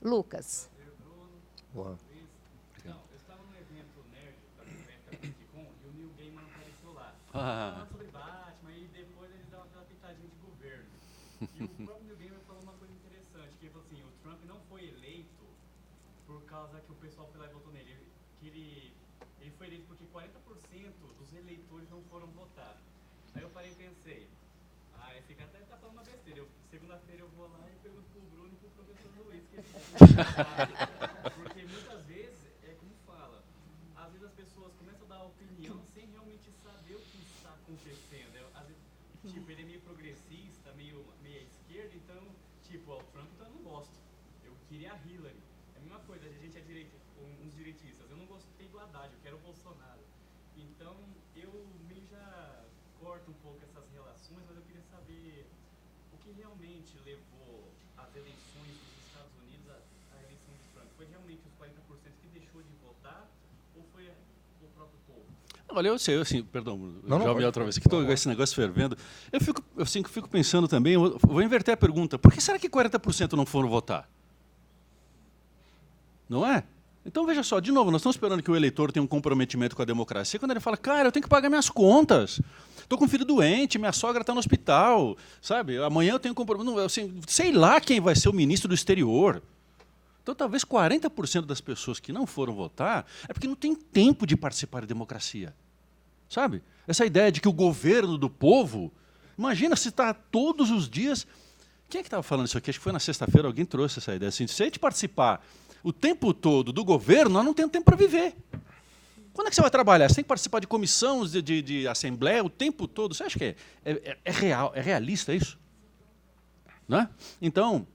Lucas. Olá. Então, eu estava no evento nerd da Comic-Con e o Neil Gaiman apareceu lá. Falando sobre Batman e depois eles dão aquela pitadinha de governo. E o próprio Neil Gaiman falou uma coisa interessante, que ele falou assim, o Trump não foi eleito por causa que o pessoal foi lá e votou nele. Que ele foi eleito porque 40% dos eleitores não foram votar. Aí eu parei e pensei, esse cara tá falando uma besteira. Segunda-feira eu vou lá e pergunto pro Bruno e pro professor Luiz que eles porque muitas vezes, como fala, às vezes as pessoas começam a dar opinião sem realmente saber o que está acontecendo. Às vezes, tipo, ele é meio progressista, meio à esquerda, então, tipo, o Trump então eu não gosto. Eu queria a Hillary. É a mesma coisa, a gente é uns direitistas. Eu não gostei do Haddad, eu quero o Bolsonaro. Então, eu meio já corta um pouco essas relações, mas eu queria saber o que realmente levou as eleições dos Estados Unidos à eleição de Trump. Foi realmente os 40% que deixou de votar ou foi o próprio povo? Olha, eu sei, assim, perdão, Não, já me pode. outra vez, que estou com esse negócio fervendo. Eu fico pensando também, eu vou inverter a pergunta, por que será que 40% não foram votar? Não é? Então, veja só, de novo, nós estamos esperando que o eleitor tenha um comprometimento com a democracia, quando ele fala, cara, eu tenho que pagar minhas contas, estou com um filho doente, minha sogra está no hospital, sabe? Amanhã eu tenho compromisso, assim, sei lá quem vai ser o ministro do exterior. Então, talvez 40% das pessoas que não foram votar é porque não tem tempo de participar da democracia. Sabe? Essa ideia de que o governo do povo, imagina se está todos os dias... Quem é que estava falando isso aqui? Acho que foi na sexta-feira, alguém trouxe essa ideia. Assim, se a gente participar o tempo todo do governo, nós não temos tempo para viver. Quando é que você vai trabalhar? Você tem que participar de comissões, de assembleia o tempo todo. Você acha que é real, é realista isso? Né? Então,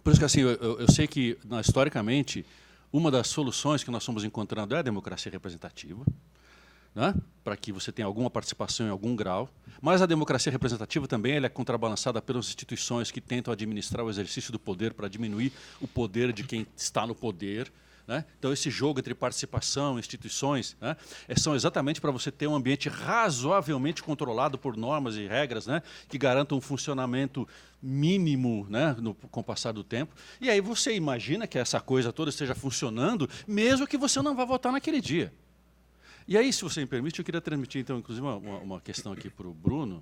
por isso que assim, eu sei que, historicamente, uma das soluções que nós estamos encontrando é a democracia representativa, né? Para que você tenha alguma participação em algum grau. Mas a democracia representativa também ela é contrabalançada pelas instituições que tentam administrar o exercício do poder para diminuir o poder de quem está no poder. Né? Então, esse jogo entre participação e instituições, né, são exatamente para você ter um ambiente razoavelmente controlado por normas e regras, né, que garantam um funcionamento mínimo, né, com o passar do tempo. E aí você imagina que essa coisa toda esteja funcionando, mesmo que você não vá votar naquele dia. E aí, se você me permite, eu queria transmitir, então, inclusive, uma questão aqui para o Bruno.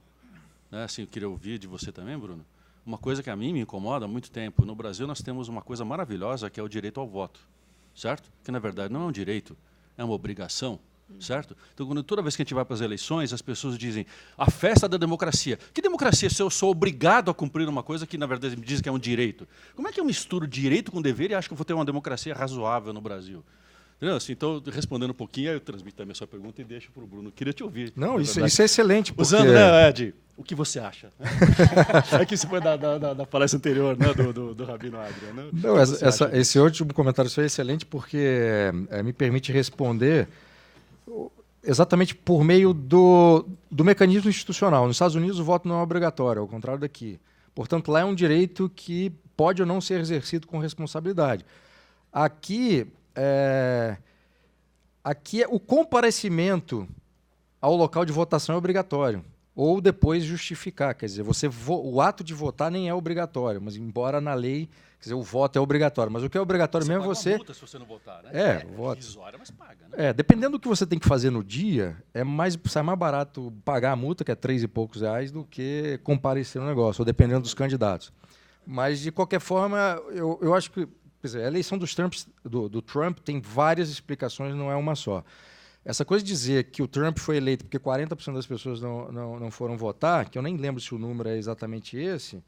Né, assim, eu queria ouvir de você também, Bruno. Uma coisa que a mim me incomoda há muito tempo. No Brasil, nós temos uma coisa maravilhosa, que é o direito ao voto. Certo? Que, na verdade, não é um direito, é uma obrigação. Certo? Então, toda vez que a gente vai para as eleições, as pessoas dizem a festa da democracia. Que democracia se eu sou obrigado a cumprir uma coisa que, na verdade, me dizem que é um direito? Como é que eu misturo direito com dever e acho que eu vou ter uma democracia razoável no Brasil? Assim, então, respondendo um pouquinho, aí eu transmito também a sua pergunta e deixo para o Bruno. Queria te ouvir. Não, isso é excelente. Porque... Usando, né, Ed, o que você acha? Aqui se foi da palestra anterior, né, do Rabino Adrian. Né? Não, esse último comentário foi excelente porque me permite responder exatamente por meio do mecanismo institucional. Nos Estados Unidos, o voto não é obrigatório, ao contrário daqui. Portanto, lá é um direito que pode ou não ser exercido com responsabilidade. Aqui o comparecimento ao local de votação é obrigatório, ou depois justificar. Quer dizer, o ato de votar nem é obrigatório, mas embora na lei, quer dizer, o voto é obrigatório. Mas o que é obrigatório mesmo é você... Uma multa se você não votar, né? Voto. Irrisória, mas paga, né? Dependendo do que você tem que fazer no dia, sai mais barato pagar a multa, que é R$3 e poucos, do que comparecer no negócio, ou dependendo dos candidatos. Mas, de qualquer forma, eu acho que quer dizer, a eleição do Trump tem várias explicações, não é uma só. Essa coisa de dizer que o Trump foi eleito porque 40% das pessoas não foram votar, que eu nem lembro se o número é exatamente esse,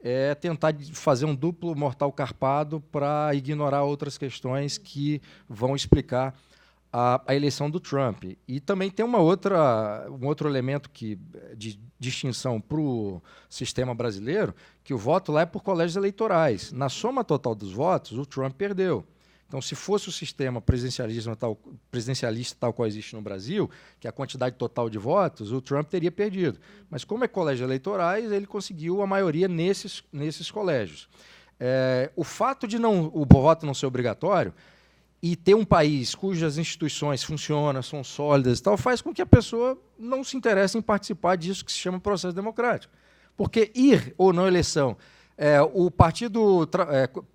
é tentar fazer um duplo mortal carpado para ignorar outras questões que vão explicar a eleição do Trump. E também tem um outro elemento de distinção para o sistema brasileiro, que o voto lá é por colégios eleitorais. Na soma total dos votos, o Trump perdeu. Então, se fosse o sistema presidencialista tal qual existe no Brasil, que é a quantidade total de votos, o Trump teria perdido. Mas como é colégios eleitorais, ele conseguiu a maioria nesses colégios. O fato de o voto não ser obrigatório e ter um país cujas instituições funcionam, são sólidas e tal, faz com que a pessoa não se interesse em participar disso que se chama processo democrático. Porque ir ou não à eleição, o partido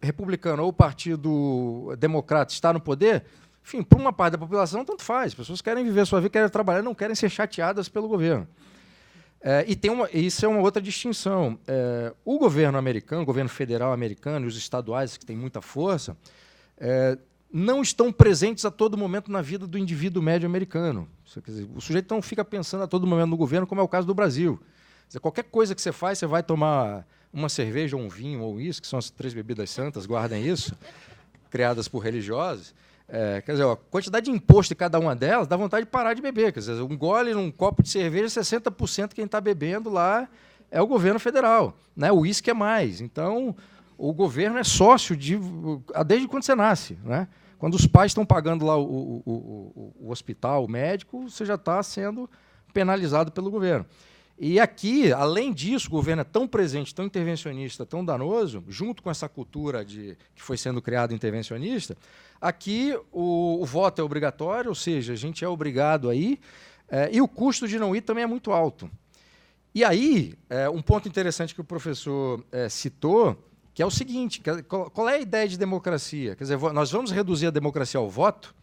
republicano ou o partido democrata está no poder, enfim, para uma parte da população, tanto faz. As pessoas querem viver a sua vida, querem trabalhar, não querem ser chateadas pelo governo. Isso é uma outra distinção. O governo americano, o governo federal americano e os estaduais, que têm muita força, não estão presentes a todo momento na vida do indivíduo médio americano. Quer dizer, o sujeito não fica pensando a todo momento no governo, como é o caso do Brasil. Quer dizer, qualquer coisa que você faz, você vai tomar uma cerveja, ou um vinho, ou isso, que são as 3 bebidas santas, guardem isso, criadas por religiosos. Quer dizer, a quantidade de imposto de cada uma delas dá vontade de parar de beber. Quer dizer, um gole num copo de cerveja, 60% quem está bebendo lá é o governo federal. Né? O uísque é mais. Então, o governo é sócio desde quando você nasce. Né? Quando os pais estão pagando lá o hospital, o médico, você já está sendo penalizado pelo governo. E aqui, além disso, o governo é tão presente, tão intervencionista, tão danoso, junto com essa cultura que foi sendo criada intervencionista, aqui o voto é obrigatório, ou seja, a gente é obrigado a ir, e o custo de não ir também é muito alto. E aí, um ponto interessante que o professor citou, que é o seguinte, qual é a ideia de democracia? Quer dizer, nós vamos reduzir a democracia ao voto?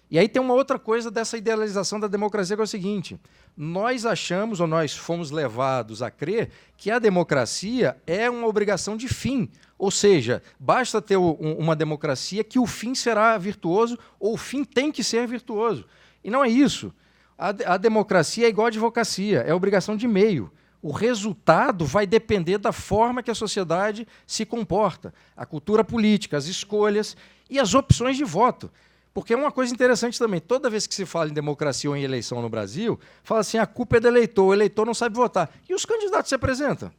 E aí tem uma outra coisa dessa idealização da democracia, que é o seguinte: nós achamos, ou nós fomos levados a crer, que a democracia é uma obrigação de fim. Ou seja, basta ter uma democracia que o fim será virtuoso, ou o fim tem que ser virtuoso. E não é isso. A democracia é igual à advocacia, é obrigação de meio. O resultado vai depender da forma que a sociedade se comporta, a cultura política, as escolhas e as opções de voto. Porque é uma coisa interessante também, toda vez que se fala em democracia ou em eleição no Brasil, fala assim, a culpa é do eleitor, o eleitor não sabe votar. E os candidatos se apresentam?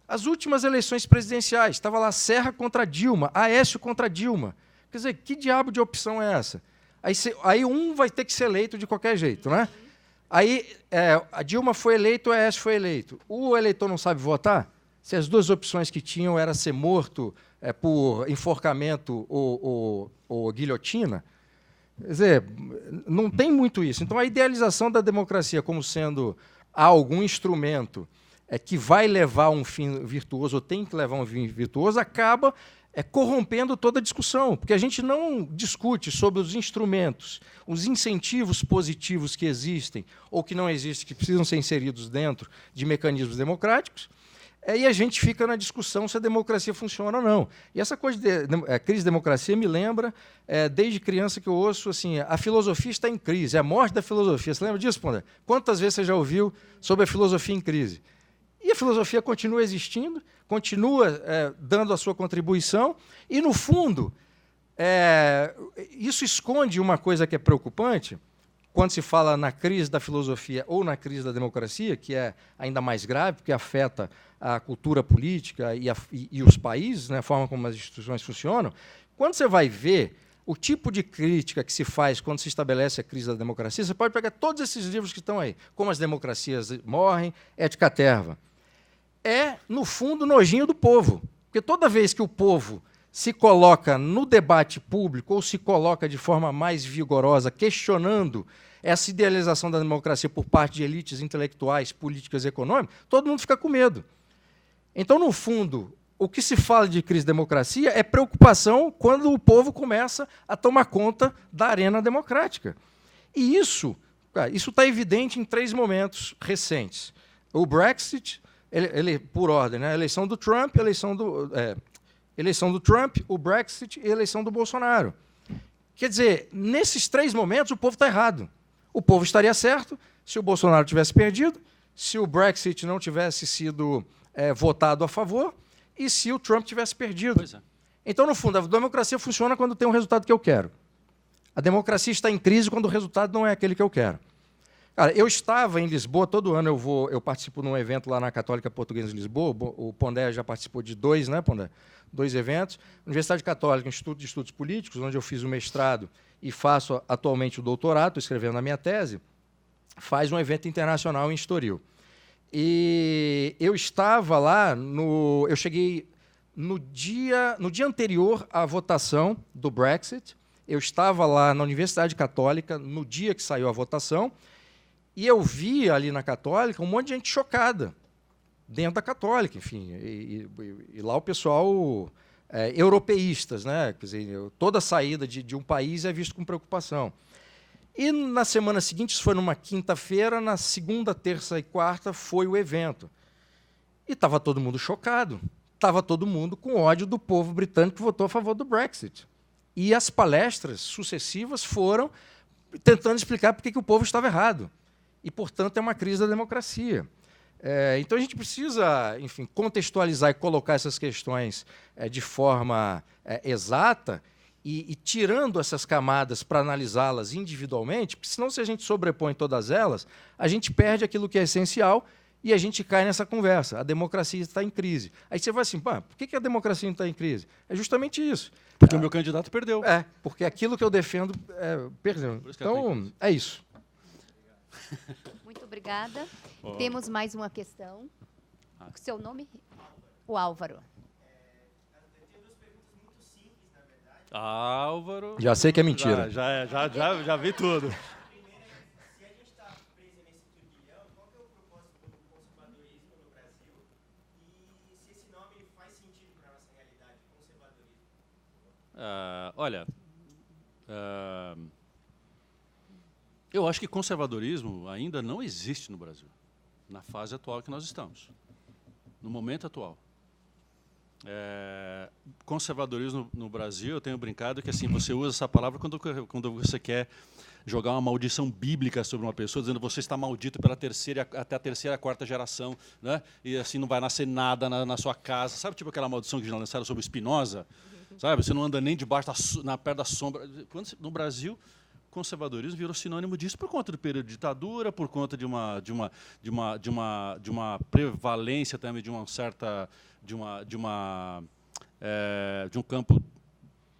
As últimas eleições presidenciais, estava lá Serra contra Dilma, Aécio contra Dilma. Quer dizer, que diabo de opção é essa? Aí um vai ter que ser eleito de qualquer jeito, né? Aí a Dilma foi eleita, o Aécio foi eleito. O eleitor não sabe votar? Se as duas opções que tinham era ser morto por enforcamento ou guilhotina, quer dizer, não tem muito isso. Então, a idealização da democracia como sendo algum instrumento que vai levar a um fim virtuoso, ou tem que levar a um fim virtuoso, acaba corrompendo toda a discussão, porque a gente não discute sobre os instrumentos, os incentivos positivos que existem ou que não existem, que precisam ser inseridos dentro de mecanismos democráticos, e a gente fica na discussão se a democracia funciona ou não. E essa coisa de crise de democracia me lembra, desde criança que eu ouço, assim, a filosofia está em crise, é a morte da filosofia. Você lembra disso, Pondé? Quantas vezes você já ouviu sobre a filosofia em crise? E a filosofia continua existindo, continua dando a sua contribuição, e, no fundo, isso esconde uma coisa que é preocupante, quando se fala na crise da filosofia ou na crise da democracia, que é ainda mais grave, porque afeta a cultura política e os países, né, a forma como as instituições funcionam. Quando você vai ver o tipo de crítica que se faz quando se estabelece a crise da democracia, você pode pegar todos esses livros que estão aí, Como as Democracias Morrem, Ética Terva. É, no fundo, nojinho do povo. Porque toda vez que o povo se coloca no debate público ou se coloca de forma mais vigorosa, questionando essa idealização da democracia por parte de elites intelectuais, políticas e econômicas, todo mundo fica com medo. Então, no fundo, o que se fala de crise de democracia é preocupação quando o povo começa a tomar conta da arena democrática. E isso está evidente em 3 momentos recentes. O Brexit, por ordem, né? A eleição do Trump, eleição do Trump, o Brexit e a eleição do Bolsonaro. Quer dizer, nesses 3 momentos o povo está errado. O povo estaria certo se o Bolsonaro tivesse perdido, se o Brexit não tivesse sido votado a favor e se o Trump tivesse perdido. Pois é. Então, no fundo, a democracia funciona quando tem um resultado que eu quero. A democracia está em crise quando o resultado não é aquele que eu quero. Cara, eu estava em Lisboa, todo ano eu participo de um evento lá na Católica Portuguesa de Lisboa, o Pondé já participou de 2, né, Pondé? 2 eventos. Universidade Católica, Instituto de Estudos Políticos, onde eu fiz o mestrado e faço atualmente o doutorado, escrevendo a minha tese, faz um evento internacional em Estoril. E eu estava lá, eu cheguei no dia anterior à votação do Brexit, eu estava lá na Universidade Católica no dia que saiu a votação, e eu vi ali na Católica um monte de gente chocada, dentro da Católica, enfim, e lá o pessoal europeístas, né? Quer dizer, toda saída de um país é visto com preocupação. E na semana seguinte, isso foi numa quinta-feira, na segunda, terça e quarta foi o evento. E estava todo mundo chocado, estava todo mundo com ódio do povo britânico que votou a favor do Brexit. E as palestras sucessivas foram tentando explicar por que o povo estava errado. E, portanto, é uma crise da democracia. Então, a gente precisa, enfim, contextualizar e colocar essas questões de forma exata e tirando essas camadas para analisá-las individualmente, porque senão, se a gente sobrepõe todas elas, a gente perde aquilo que é essencial e a gente cai nessa conversa. A democracia está em crise. Aí você vai assim, por que a democracia não está em crise? É justamente isso. Porque o meu candidato perdeu. Porque aquilo que eu defendo perdeu. Então, é isso. Muito bem. obrigada. Oh. Temos mais uma questão. Seu nome? O Álvaro. Álvaro. Já sei que é mentira. Já vi tudo. Olha, eu acho que conservadorismo ainda não existe no Brasil, na fase atual que nós estamos, no momento atual. Conservadorismo no Brasil, eu tenho brincado que assim, você usa essa palavra quando você quer jogar uma maldição bíblica sobre uma pessoa, dizendo que você está maldito pela até a terceira, quarta geração, né? E assim não vai nascer nada na sua casa. Sabe tipo aquela maldição que já lançaram sobre Spinoza? Sabe? Você não anda nem debaixo perto da sombra. No Brasil, conservadorismo virou sinônimo disso por conta do período de ditadura, por conta de uma prevalência também de uma certa de um campo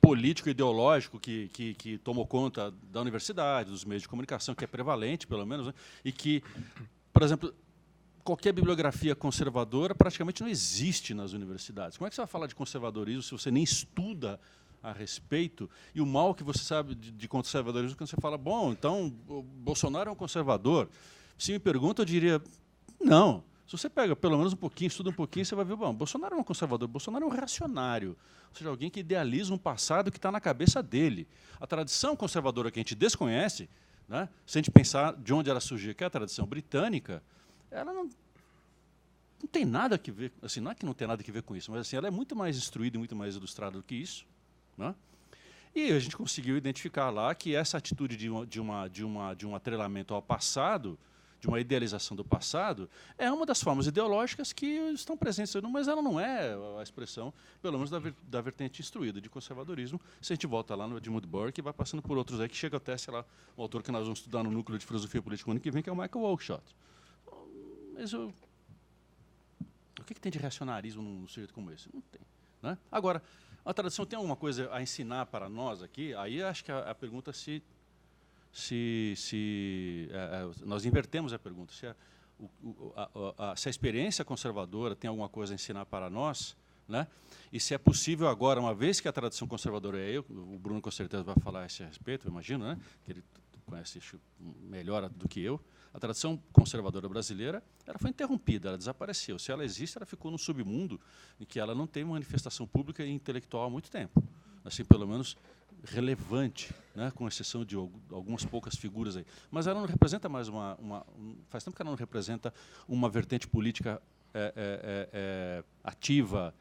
político ideológico que tomou conta da universidade, dos meios de comunicação, que é prevalente, pelo menos, né? E que, por exemplo, qualquer bibliografia conservadora praticamente não existe nas universidades. Como é que você vai falar de conservadorismo se você nem estuda a respeito? E o mal que você sabe de conservadorismo quando você fala, bom, então o Bolsonaro é um conservador. Se me pergunta, eu diria, não. Se você pega pelo menos um pouquinho, estuda um pouquinho, você vai ver, bom, Bolsonaro é um conservador, Bolsonaro é um reacionário, ou seja, alguém que idealiza um passado que está na cabeça dele. A tradição conservadora que a gente desconhece, né, se a gente pensar de onde ela surgiu, que é a tradição britânica, ela não tem nada a ver, assim, não é que não tem nada a ver com isso, mas assim, ela é muito mais instruída e muito mais ilustrada do que isso, né? E a gente conseguiu identificar lá que essa atitude de um atrelamento ao passado, de uma idealização do passado, é uma das formas ideológicas que estão presentes, mas ela não é a expressão, pelo menos, da vertente instruída de conservadorismo. Se a gente volta lá no Edmund Burke, vai passando por outros aí, que chega até, sei lá, um autor que nós vamos estudar no núcleo de filosofia política ano que vem, que é o Michael Oakeshott. Mas o que tem de reacionarismo num sujeito como esse? Não tem, né? Agora, a tradição tem alguma coisa a ensinar para nós aqui? Aí acho que a pergunta nós invertemos a pergunta. Se a experiência conservadora tem alguma coisa a ensinar para nós, né? E se é possível agora, uma vez que a tradição conservadora o Bruno com certeza vai falar a esse respeito, eu imagino, né? Que ele conhece isso melhor do que eu. A tradição conservadora brasileira, ela foi interrompida, ela desapareceu. Se ela existe, ela ficou num submundo em que ela não tem manifestação pública e intelectual há muito tempo. Assim, pelo menos relevante, né, com exceção de algumas poucas figuras aí. Mas ela não representa mais faz tempo que ela não representa uma vertente política ativa,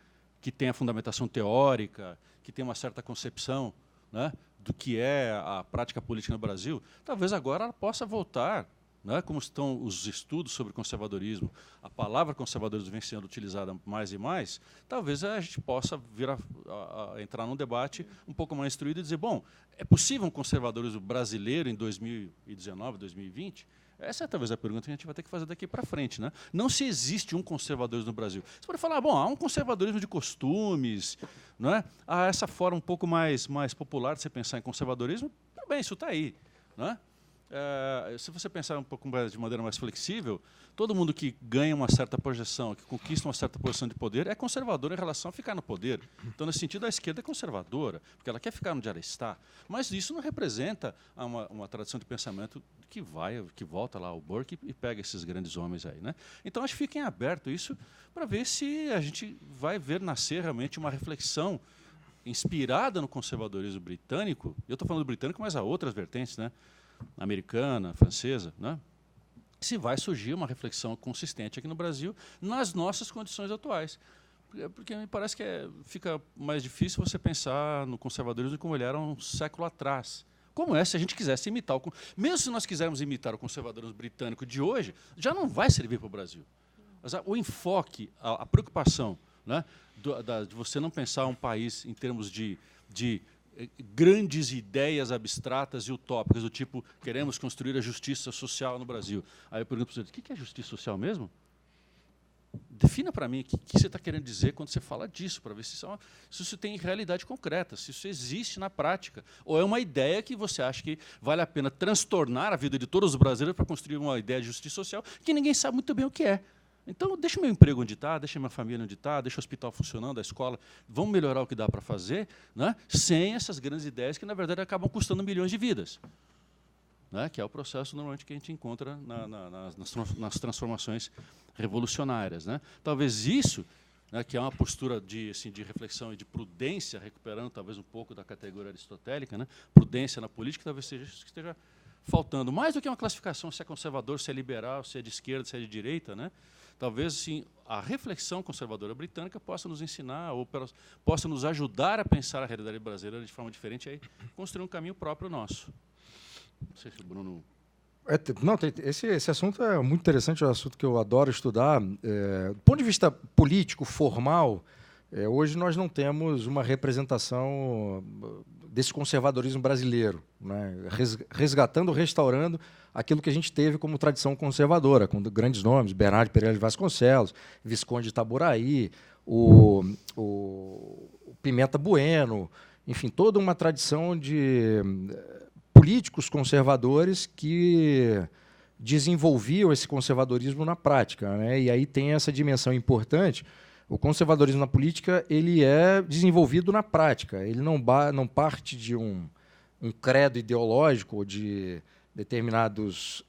que tenha fundamentação teórica, que tenha uma certa concepção, né, do que é a prática política no Brasil. Talvez agora ela possa voltar, né, como estão os estudos sobre conservadorismo, a palavra conservadorismo vem sendo utilizada mais e mais, talvez a gente possa vir a entrar num debate um pouco mais instruído e dizer, bom, é possível um conservadorismo brasileiro em 2019, 2020? Essa é talvez a pergunta que a gente vai ter que fazer daqui para frente, né? Não se existe um conservadorismo no Brasil. Você pode falar, bom, há um conservadorismo de costumes, não é? Há essa forma um pouco mais popular de você pensar em conservadorismo, tudo bem, isso está aí, não é? Se você pensar um pouco de maneira mais flexível, todo mundo que ganha uma certa projeção, que conquista uma certa posição de poder, é conservador em relação a ficar no poder. Então, nesse sentido, a esquerda é conservadora, porque ela quer ficar onde ela está. Mas isso não representa uma tradição de pensamento que volta lá ao Burke e pega esses grandes homens aí, né? Então, acho que fiquem abertos isso para ver se a gente vai ver nascer realmente uma reflexão inspirada no conservadorismo britânico. Eu estou falando do britânico, mas há outras vertentes, né? Americana, francesa, né? Se vai surgir uma reflexão consistente aqui no Brasil nas nossas condições atuais. Porque me parece que fica mais difícil você pensar no conservadorismo como ele era um século atrás. Como é se a gente quisesse imitar mesmo se nós quisermos imitar o conservadorismo britânico de hoje, já não vai servir para o Brasil. O enfoque, a preocupação, né, de você não pensar um país em termos de grandes ideias abstratas e utópicas, do tipo, queremos construir a justiça social no Brasil. Aí eu pergunto para você, o que é justiça social mesmo? defina para mim o que você está querendo dizer quando você fala disso, para ver se isso tem realidade concreta, se isso existe na prática. Ou é uma ideia que você acha que vale a pena transtornar a vida de todos os brasileiros para construir uma ideia de justiça social que ninguém sabe muito bem o que é. Então, deixa meu emprego onde está, deixa minha família onde está, deixa o hospital funcionando, a escola, vamos melhorar o que dá para fazer, né, sem essas grandes ideias que, na verdade, acabam custando milhões de vidas. Né, que é o processo, normalmente, que a gente encontra nas transformações revolucionárias. Né. Talvez isso, né, que é uma postura de reflexão e de prudência, recuperando talvez um pouco da categoria aristotélica, né, prudência na política, talvez seja isso que esteja faltando. Mais do que uma classificação se é conservador, se é liberal, se é de esquerda, se é de direita, né, talvez assim, a reflexão conservadora britânica possa nos ensinar ou possa nos ajudar a pensar a realidade brasileira de forma diferente e aí construir um caminho próprio nosso. Não sei se o Bruno... Não, esse assunto é muito interessante, é um assunto que eu adoro estudar. Do ponto de vista político, formal, hoje nós não temos uma representação desse conservadorismo brasileiro, né? Resgatando, restaurando aquilo que a gente teve como tradição conservadora, com grandes nomes, Bernardo Pereira de Vasconcelos, Visconde de Itaboraí, o Pimenta Bueno, enfim, toda uma tradição de políticos conservadores que desenvolviam esse conservadorismo na prática, né? E aí tem essa dimensão importante. O conservadorismo na política ele é desenvolvido na prática. Ele não parte de um credo ideológico ou de determinados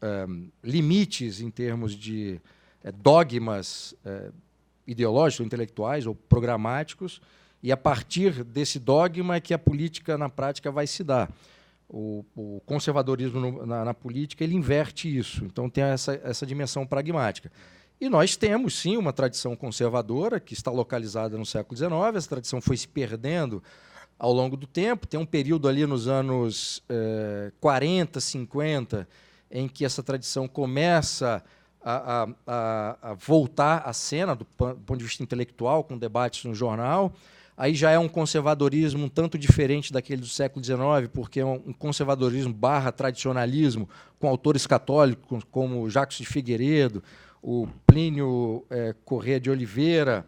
limites em termos de dogmas ideológicos, intelectuais ou programáticos, e a partir desse dogma é que a política na prática vai se dar. O conservadorismo na política ele inverte isso, então tem essa dimensão pragmática. E nós temos, sim, uma tradição conservadora que está localizada no século XIX, essa tradição foi se perdendo ao longo do tempo, tem um período ali nos anos 40, 50, em que essa tradição começa a voltar à cena do ponto de vista intelectual, com debates no jornal. Aí já é um conservadorismo um tanto diferente daquele do século XIX, porque é um conservadorismo / tradicionalismo, com autores católicos como Jacques de Figueiredo, o Plínio Corrêa de Oliveira,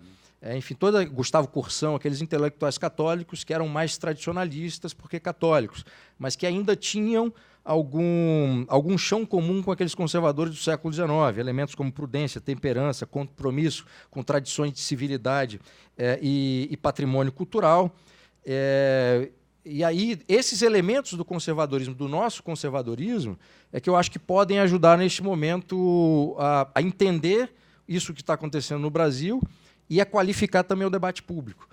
enfim, Gustavo Corsão, aqueles intelectuais católicos que eram mais tradicionalistas porque católicos, mas que ainda tinham algum chão comum com aqueles conservadores do século XIX, elementos como prudência, temperança, compromisso com tradições de civilidade e patrimônio cultural. E aí, esses elementos do conservadorismo, do nosso conservadorismo, é que eu acho que podem ajudar neste momento a entender isso que está acontecendo no Brasil e a qualificar também o debate público.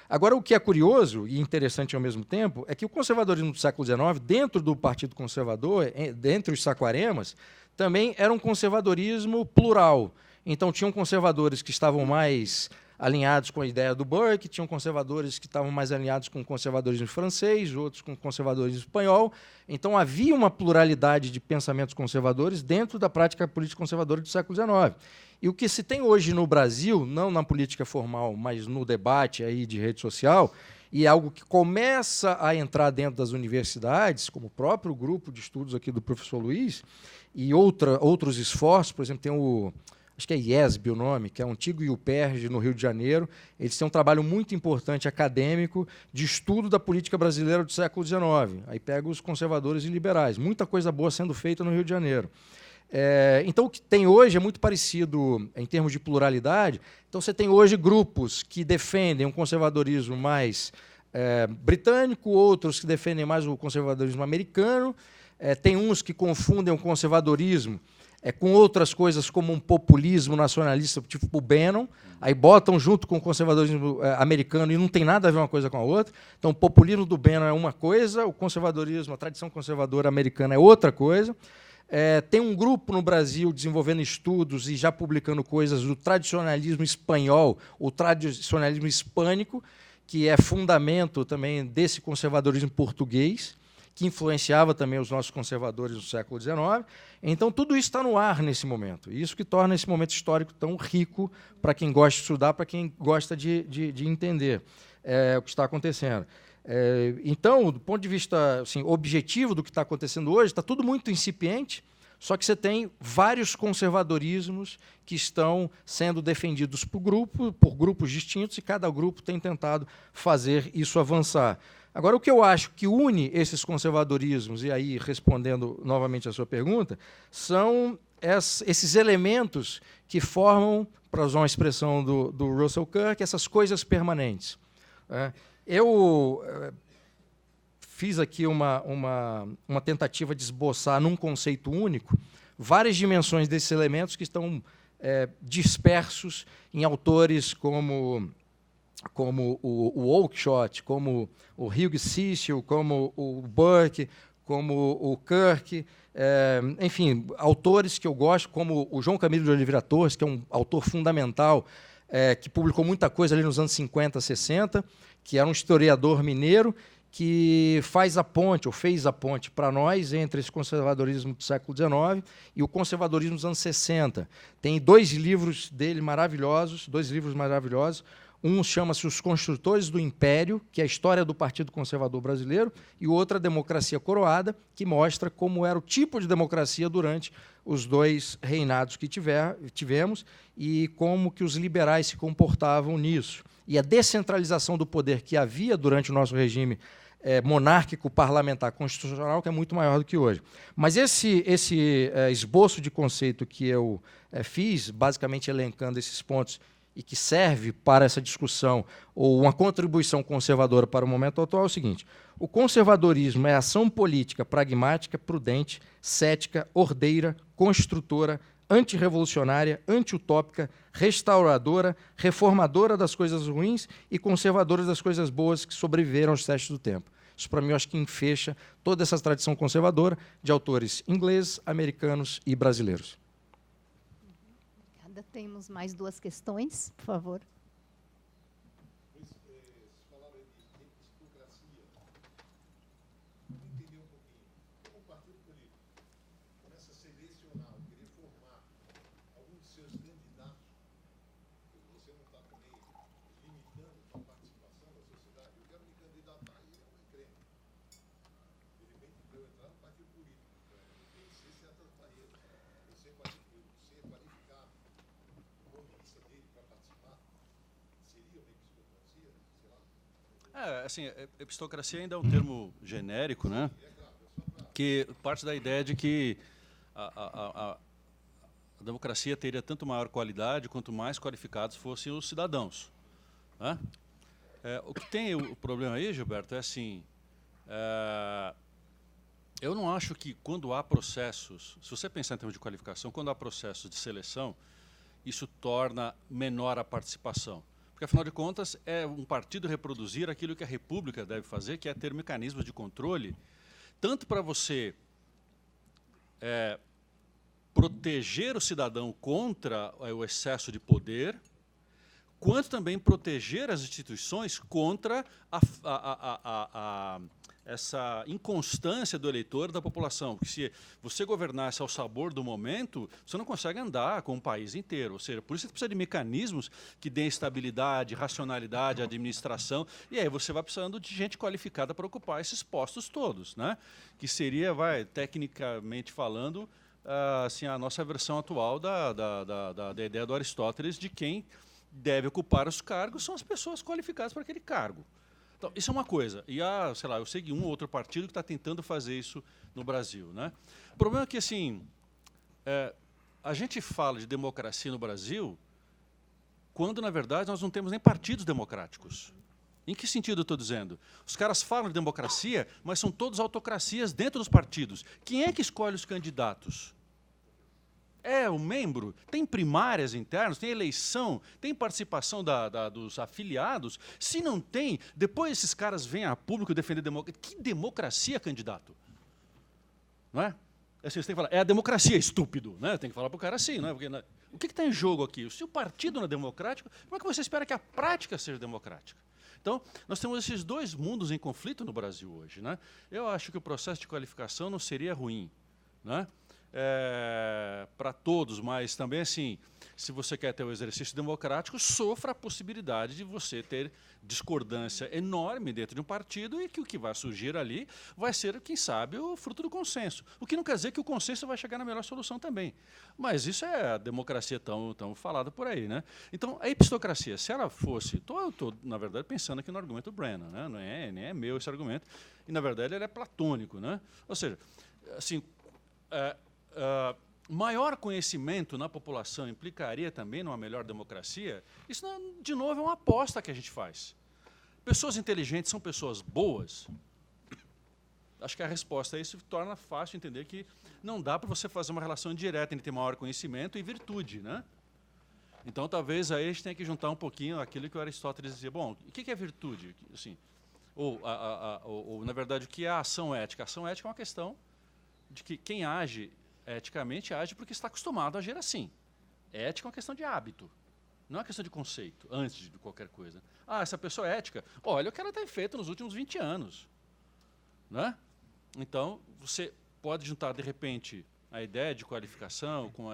Agora, o que é curioso e interessante ao mesmo tempo é que o conservadorismo do século XIX, dentro do Partido Conservador, dentre os saquaremas, também era um conservadorismo plural. Então, tinham conservadores que estavam mais alinhados com a ideia do Burke, tinham conservadores que estavam mais alinhados com o conservadorismo francês, outros com o conservadorismo espanhol. Então, havia uma pluralidade de pensamentos conservadores dentro da prática política conservadora do século XIX. E o que se tem hoje no Brasil, não na política formal, mas no debate aí de rede social, e é algo que começa a entrar dentro das universidades, como o próprio grupo de estudos aqui do professor Luiz, e outros esforços, por exemplo, tem acho que é IESB o nome, que é o antigo IUPERJ, no Rio de Janeiro. Eles têm um trabalho muito importante acadêmico de estudo da política brasileira do século XIX. Aí pega os conservadores e liberais. Muita coisa boa sendo feita no Rio de Janeiro. Então, o que tem hoje é muito parecido em termos de pluralidade. Então, você tem hoje grupos que defendem um conservadorismo mais britânico, outros que defendem mais o conservadorismo americano. Tem uns que confundem o conservadorismo com outras coisas como um populismo nacionalista, tipo o Bannon, aí botam junto com o conservadorismo americano e não tem nada a ver uma coisa com a outra. Então, o populismo do Bannon é uma coisa, o conservadorismo, a tradição conservadora americana é outra coisa. Tem um grupo no Brasil desenvolvendo estudos e já publicando coisas do tradicionalismo espanhol, o tradicionalismo hispânico, que é fundamento também desse conservadorismo português, que influenciava também os nossos conservadores do século XIX. Então, tudo isso está no ar nesse momento. Isso que torna esse momento histórico tão rico para quem gosta de estudar, para quem gosta de entender o que está acontecendo. Então, do ponto de vista assim, objetivo do que está acontecendo hoje, está tudo muito incipiente, Só que você tem vários conservadorismos que estão sendo defendidos por grupos distintos, e cada grupo tem tentado fazer isso avançar. Agora, o que eu acho que une esses conservadorismos, e aí, respondendo novamente a sua pergunta, são esses elementos que formam, para usar uma expressão do Russell Kirk, essas coisas permanentes. Eu fiz aqui uma tentativa de esboçar num conceito único várias dimensões desses elementos que estão dispersos em autores como o Oakeshott, como o Hugh Cecil, como o Burke, como o Kirk, enfim, autores que eu gosto, como o João Camilo de Oliveira Torres, que é um autor fundamental, que publicou muita coisa ali nos anos 50, 60, que era um historiador mineiro, que fez a ponte para nós entre esse conservadorismo do século XIX e o conservadorismo dos anos 60. Tem dois livros maravilhosos. Um chama-se Os Construtores do Império, que é a história do Partido Conservador Brasileiro, e o outro, A Democracia Coroada, que mostra como era o tipo de democracia durante os dois reinados que tivemos e como que os liberais se comportavam nisso. E a descentralização do poder que havia durante o nosso regime monárquico, parlamentar, constitucional, que é muito maior do que hoje. Mas esse esboço de conceito que eu fiz, basicamente elencando esses pontos, e que serve para essa discussão, ou uma contribuição conservadora para o momento atual, é o seguinte: o conservadorismo é ação política pragmática, prudente, cética, ordeira, construtora, antirrevolucionária, antiutópica, restauradora, reformadora das coisas ruins e conservadora das coisas boas que sobreviveram aos testes do tempo. Isso, para mim, eu acho que enfecha toda essa tradição conservadora de autores ingleses, americanos e brasileiros. Obrigada. Temos mais duas questões, por favor. Assim, epistocracia ainda é um termo genérico, né? Que parte da ideia de que a democracia teria tanto maior qualidade quanto mais qualificados fossem os cidadãos, né? O que tem o problema aí, Gilberto, é assim, eu não acho que quando há processos, se você pensar em termos de qualificação, quando há processos de seleção, isso torna menor a participação. Porque, afinal de contas, é um partido reproduzir aquilo que a República deve fazer, que é ter mecanismos de controle, tanto para você proteger o cidadão contra o excesso de poder, quanto também proteger as instituições contra essa inconstância do eleitor, da população. Porque se você governasse ao sabor do momento, você não consegue andar com o país inteiro. Ou seja, por isso você precisa de mecanismos que deem estabilidade, racionalidade à administração, e aí você vai precisando de gente qualificada para ocupar esses postos todos, né? Que seria, tecnicamente falando, assim, a nossa versão atual da ideia do Aristóteles de quem deve ocupar os cargos são as pessoas qualificadas para aquele cargo. Então, isso é uma coisa. E sei lá, eu sei um ou outro partido que está tentando fazer isso no Brasil, né? O problema é que, assim, a gente fala de democracia no Brasil quando, na verdade, nós não temos nem partidos democráticos. Em que sentido eu estou dizendo? Os caras falam de democracia, mas são todos autocracias dentro dos partidos. Quem é que escolhe os candidatos? É o membro? Tem primárias internas, tem eleição, tem participação dos afiliados? Se não tem, depois esses caras vêm a público defender democracia. Que democracia, candidato? Não é? Assim, você tem que falar, é a democracia, estúpido. Né? Tem que falar para o cara assim. Não é? Porque, o que está em jogo aqui? Se o partido não é democrático, como é que você espera que a prática seja democrática? Então, nós temos esses dois mundos em conflito no Brasil hoje, né? Eu acho que o processo de qualificação não seria ruim, né? para todos, mas também, assim, se você quer ter o exercício democrático, sofra a possibilidade de você ter discordância enorme dentro de um partido e que o que vai surgir ali vai ser, quem sabe, o fruto do consenso. O que não quer dizer que o consenso vai chegar na melhor solução também. Mas isso é a democracia tão falada por aí, né? Então, a epistocracia, se ela fosse... Estou, na verdade, pensando aqui no argumento Brennan, né? Nem é meu esse argumento, e, na verdade, ele é platônico, né? Ou seja, assim... maior conhecimento na população implicaria também numa melhor democracia? Isso, de novo, é uma aposta que a gente faz. Pessoas inteligentes são pessoas boas? Acho que a resposta a isso torna fácil entender que não dá para você fazer uma relação direta entre maior conhecimento e virtude, né? Então, talvez aí a gente tenha que juntar um pouquinho aquilo que o Aristóteles dizia. Bom, o que é virtude? Assim, ou, na verdade, o que é a ação ética? A ação ética é uma questão de que quem age eticamente age porque está acostumado a agir assim. Ética é uma questão de hábito, não é uma questão de conceito, antes de qualquer coisa. Essa pessoa é ética, olha o que ela tem feito nos últimos 20 anos. Né? Então, você pode juntar, de repente, a ideia de qualificação, com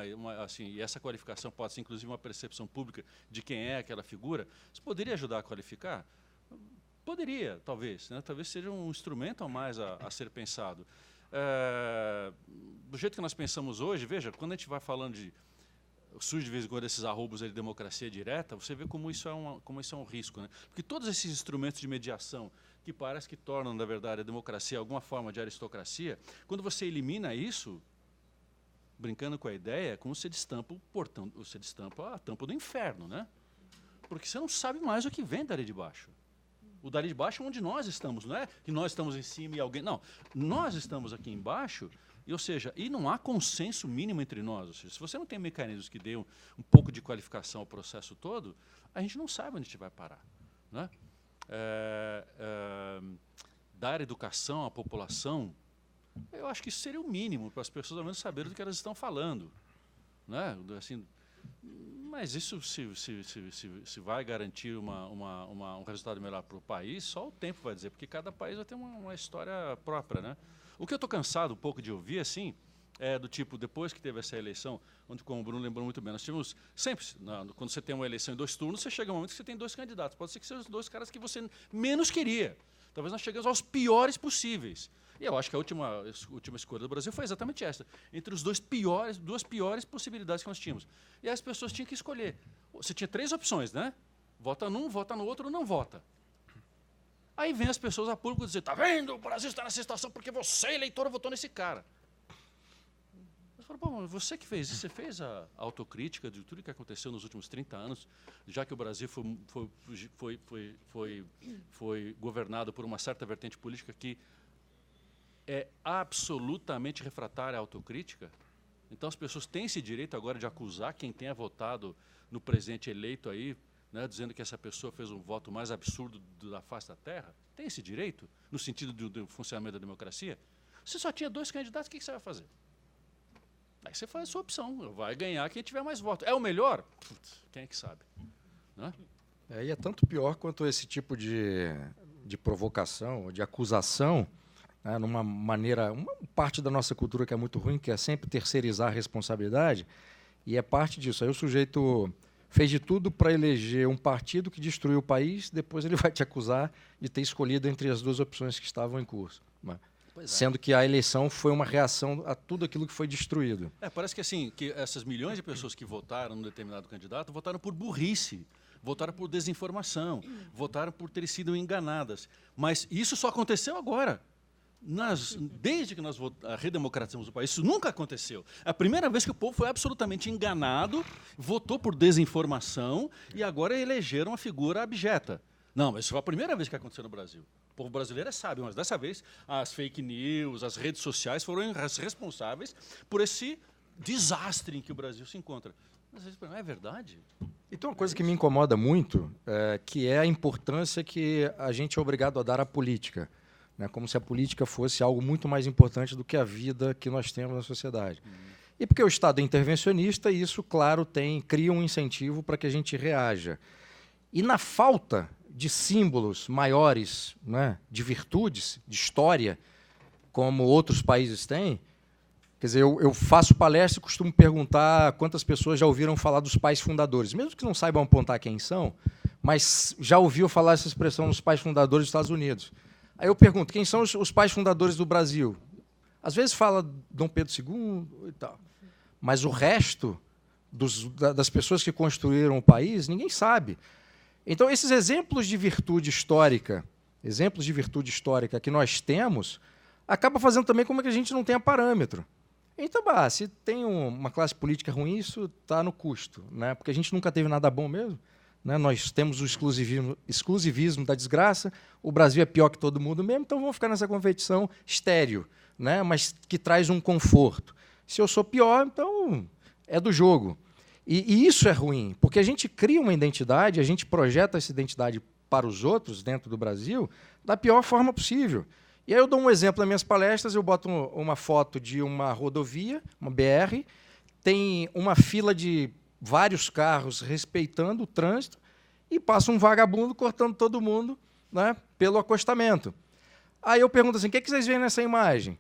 e essa qualificação pode ser, inclusive, uma percepção pública de quem é aquela figura. Isso poderia ajudar a qualificar? Poderia, talvez. Né? Talvez seja um instrumento a mais a ser pensado. Do jeito que nós pensamos hoje, veja, quando a gente vai falando de... surge de vez em quando esses arrobos de democracia direta, você vê como isso é um risco. Né? Porque todos esses instrumentos de mediação que parece que tornam, na verdade, a democracia alguma forma de aristocracia, quando você elimina isso, brincando com a ideia, é como você destampa o portão, você destampa a tampa do inferno, né? Porque você não sabe mais o que vem dali de baixo. O dali de baixo é onde nós estamos, não é que nós estamos em cima e alguém... Não, nós estamos aqui embaixo, ou seja, e não há consenso mínimo entre nós. Ou seja, se você não tem mecanismos que dêem um pouco de qualificação ao processo todo, a gente não sabe onde a gente vai parar. Né? Dar educação à população, eu acho que isso seria o mínimo para as pessoas, ao menos, saberem do que elas estão falando. Né? Assim, mas isso se vai garantir um resultado melhor para o país, só o tempo vai dizer, porque cada país vai ter uma história própria. Né? O que eu estou cansado um pouco de ouvir, assim, é do tipo, depois que teve essa eleição, onde, como o Bruno lembrou muito bem, nós tivemos sempre, quando você tem uma eleição em 2 turnos, você chega um momento que você tem 2 candidatos. Pode ser que sejam os 2 caras que você menos queria. Talvez nós cheguemos aos piores possíveis. E eu acho que a última escolha do Brasil foi exatamente essa. Entre os 2 piores possibilidades que nós tínhamos. E aí as pessoas tinham que escolher. Você tinha 3 opções, né? Vota num, vota no outro ou não vota. Aí vem as pessoas a público dizer, tá vendo? O Brasil está nessa situação porque você, eleitor, votou nesse cara. Eu falo, bom, você que fez isso, você fez a autocrítica de tudo que aconteceu nos últimos 30 anos, já que o Brasil foi governado por uma certa vertente política que é absolutamente refratária à autocrítica. Então, as pessoas têm esse direito agora de acusar quem tenha votado no presidente eleito aí, né, dizendo que essa pessoa fez um voto mais absurdo da face da terra? Tem esse direito, no sentido do funcionamento da democracia? Você só tinha 2 candidatos, o que você vai fazer? Aí você faz a sua opção, vai ganhar quem tiver mais votos. É o melhor? Putz, quem é que sabe? Né? E é tanto pior quanto esse tipo de provocação, de acusação, né, numa maneira, uma parte da nossa cultura que é muito ruim, que é sempre terceirizar a responsabilidade, e é parte disso. Aí o sujeito fez de tudo para eleger um partido que destruiu o país, depois ele vai te acusar de ter escolhido entre as 2 opções que estavam em curso. Né? Sendo que a eleição foi uma reação a tudo aquilo que foi destruído. Parece que, assim, que essas milhões de pessoas que votaram num determinado candidato votaram por burrice, votaram por desinformação, votaram por terem sido enganadas. Mas isso só aconteceu agora. Desde que nós redemocratizamos o país, isso nunca aconteceu. É a primeira vez que o povo foi absolutamente enganado, votou por desinformação e agora elegeram uma figura abjeta. Não, mas isso foi a primeira vez que aconteceu no Brasil. O povo brasileiro é sábio, mas dessa vez as fake news, as redes sociais foram as responsáveis por esse desastre em que o Brasil se encontra. Mas é verdade? Então, uma coisa que me incomoda muito, que é a importância que a gente é obrigado a dar à política. Né, como se a política fosse algo muito mais importante do que a vida que nós temos na sociedade. E porque o Estado é intervencionista, e isso, claro, cria um incentivo para que a gente reaja. E na falta de símbolos maiores, né, de virtudes, de história, como outros países têm, Quer dizer, eu faço palestra e costumo perguntar quantas pessoas já ouviram falar dos pais fundadores, mesmo que não saibam apontar quem são, mas já ouviu falar essa expressão dos pais fundadores dos Estados Unidos. Aí eu pergunto, quem são os pais fundadores do Brasil? Às vezes fala Dom Pedro II e tal, mas o resto das pessoas que construíram o país, ninguém sabe. Então, esses exemplos de virtude histórica que nós temos, acaba fazendo também como que a gente não tenha parâmetro. Então, se tem uma classe política ruim, isso está no custo, né? Porque a gente nunca teve nada bom mesmo. Né? Nós temos o exclusivismo da desgraça, o Brasil é pior que todo mundo mesmo, então vamos ficar nessa competição estéril, né? Mas que traz um conforto. Se eu sou pior, então é do jogo. E isso é ruim, porque a gente cria uma identidade, a gente projeta essa identidade para os outros dentro do Brasil da pior forma possível. E aí eu dou um exemplo nas minhas palestras, eu boto uma foto de uma rodovia, uma BR, tem uma fila de vários carros respeitando o trânsito e passa um vagabundo cortando todo mundo, né, pelo acostamento. Aí eu pergunto assim, o que vocês veem nessa imagem?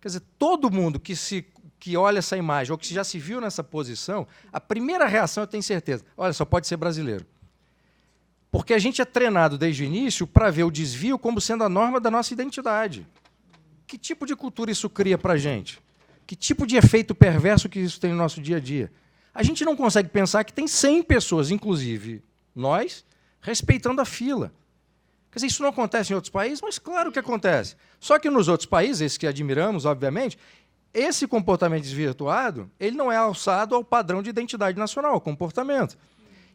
Quer dizer, todo mundo que olha essa imagem ou que já se viu nessa posição, a primeira reação, eu tenho certeza, olha, só pode ser brasileiro. Porque a gente é treinado desde o início para ver o desvio como sendo a norma da nossa identidade. Que tipo de cultura isso cria para a gente? Que tipo de efeito perverso que isso tem no nosso dia a dia? A gente não consegue pensar que tem 100 pessoas, inclusive nós, respeitando a fila. Quer dizer, isso não acontece em outros países? Mas claro que acontece. Só que nos outros países, esses que admiramos, obviamente, esse comportamento desvirtuado ele não é alçado ao padrão de identidade nacional, ao comportamento.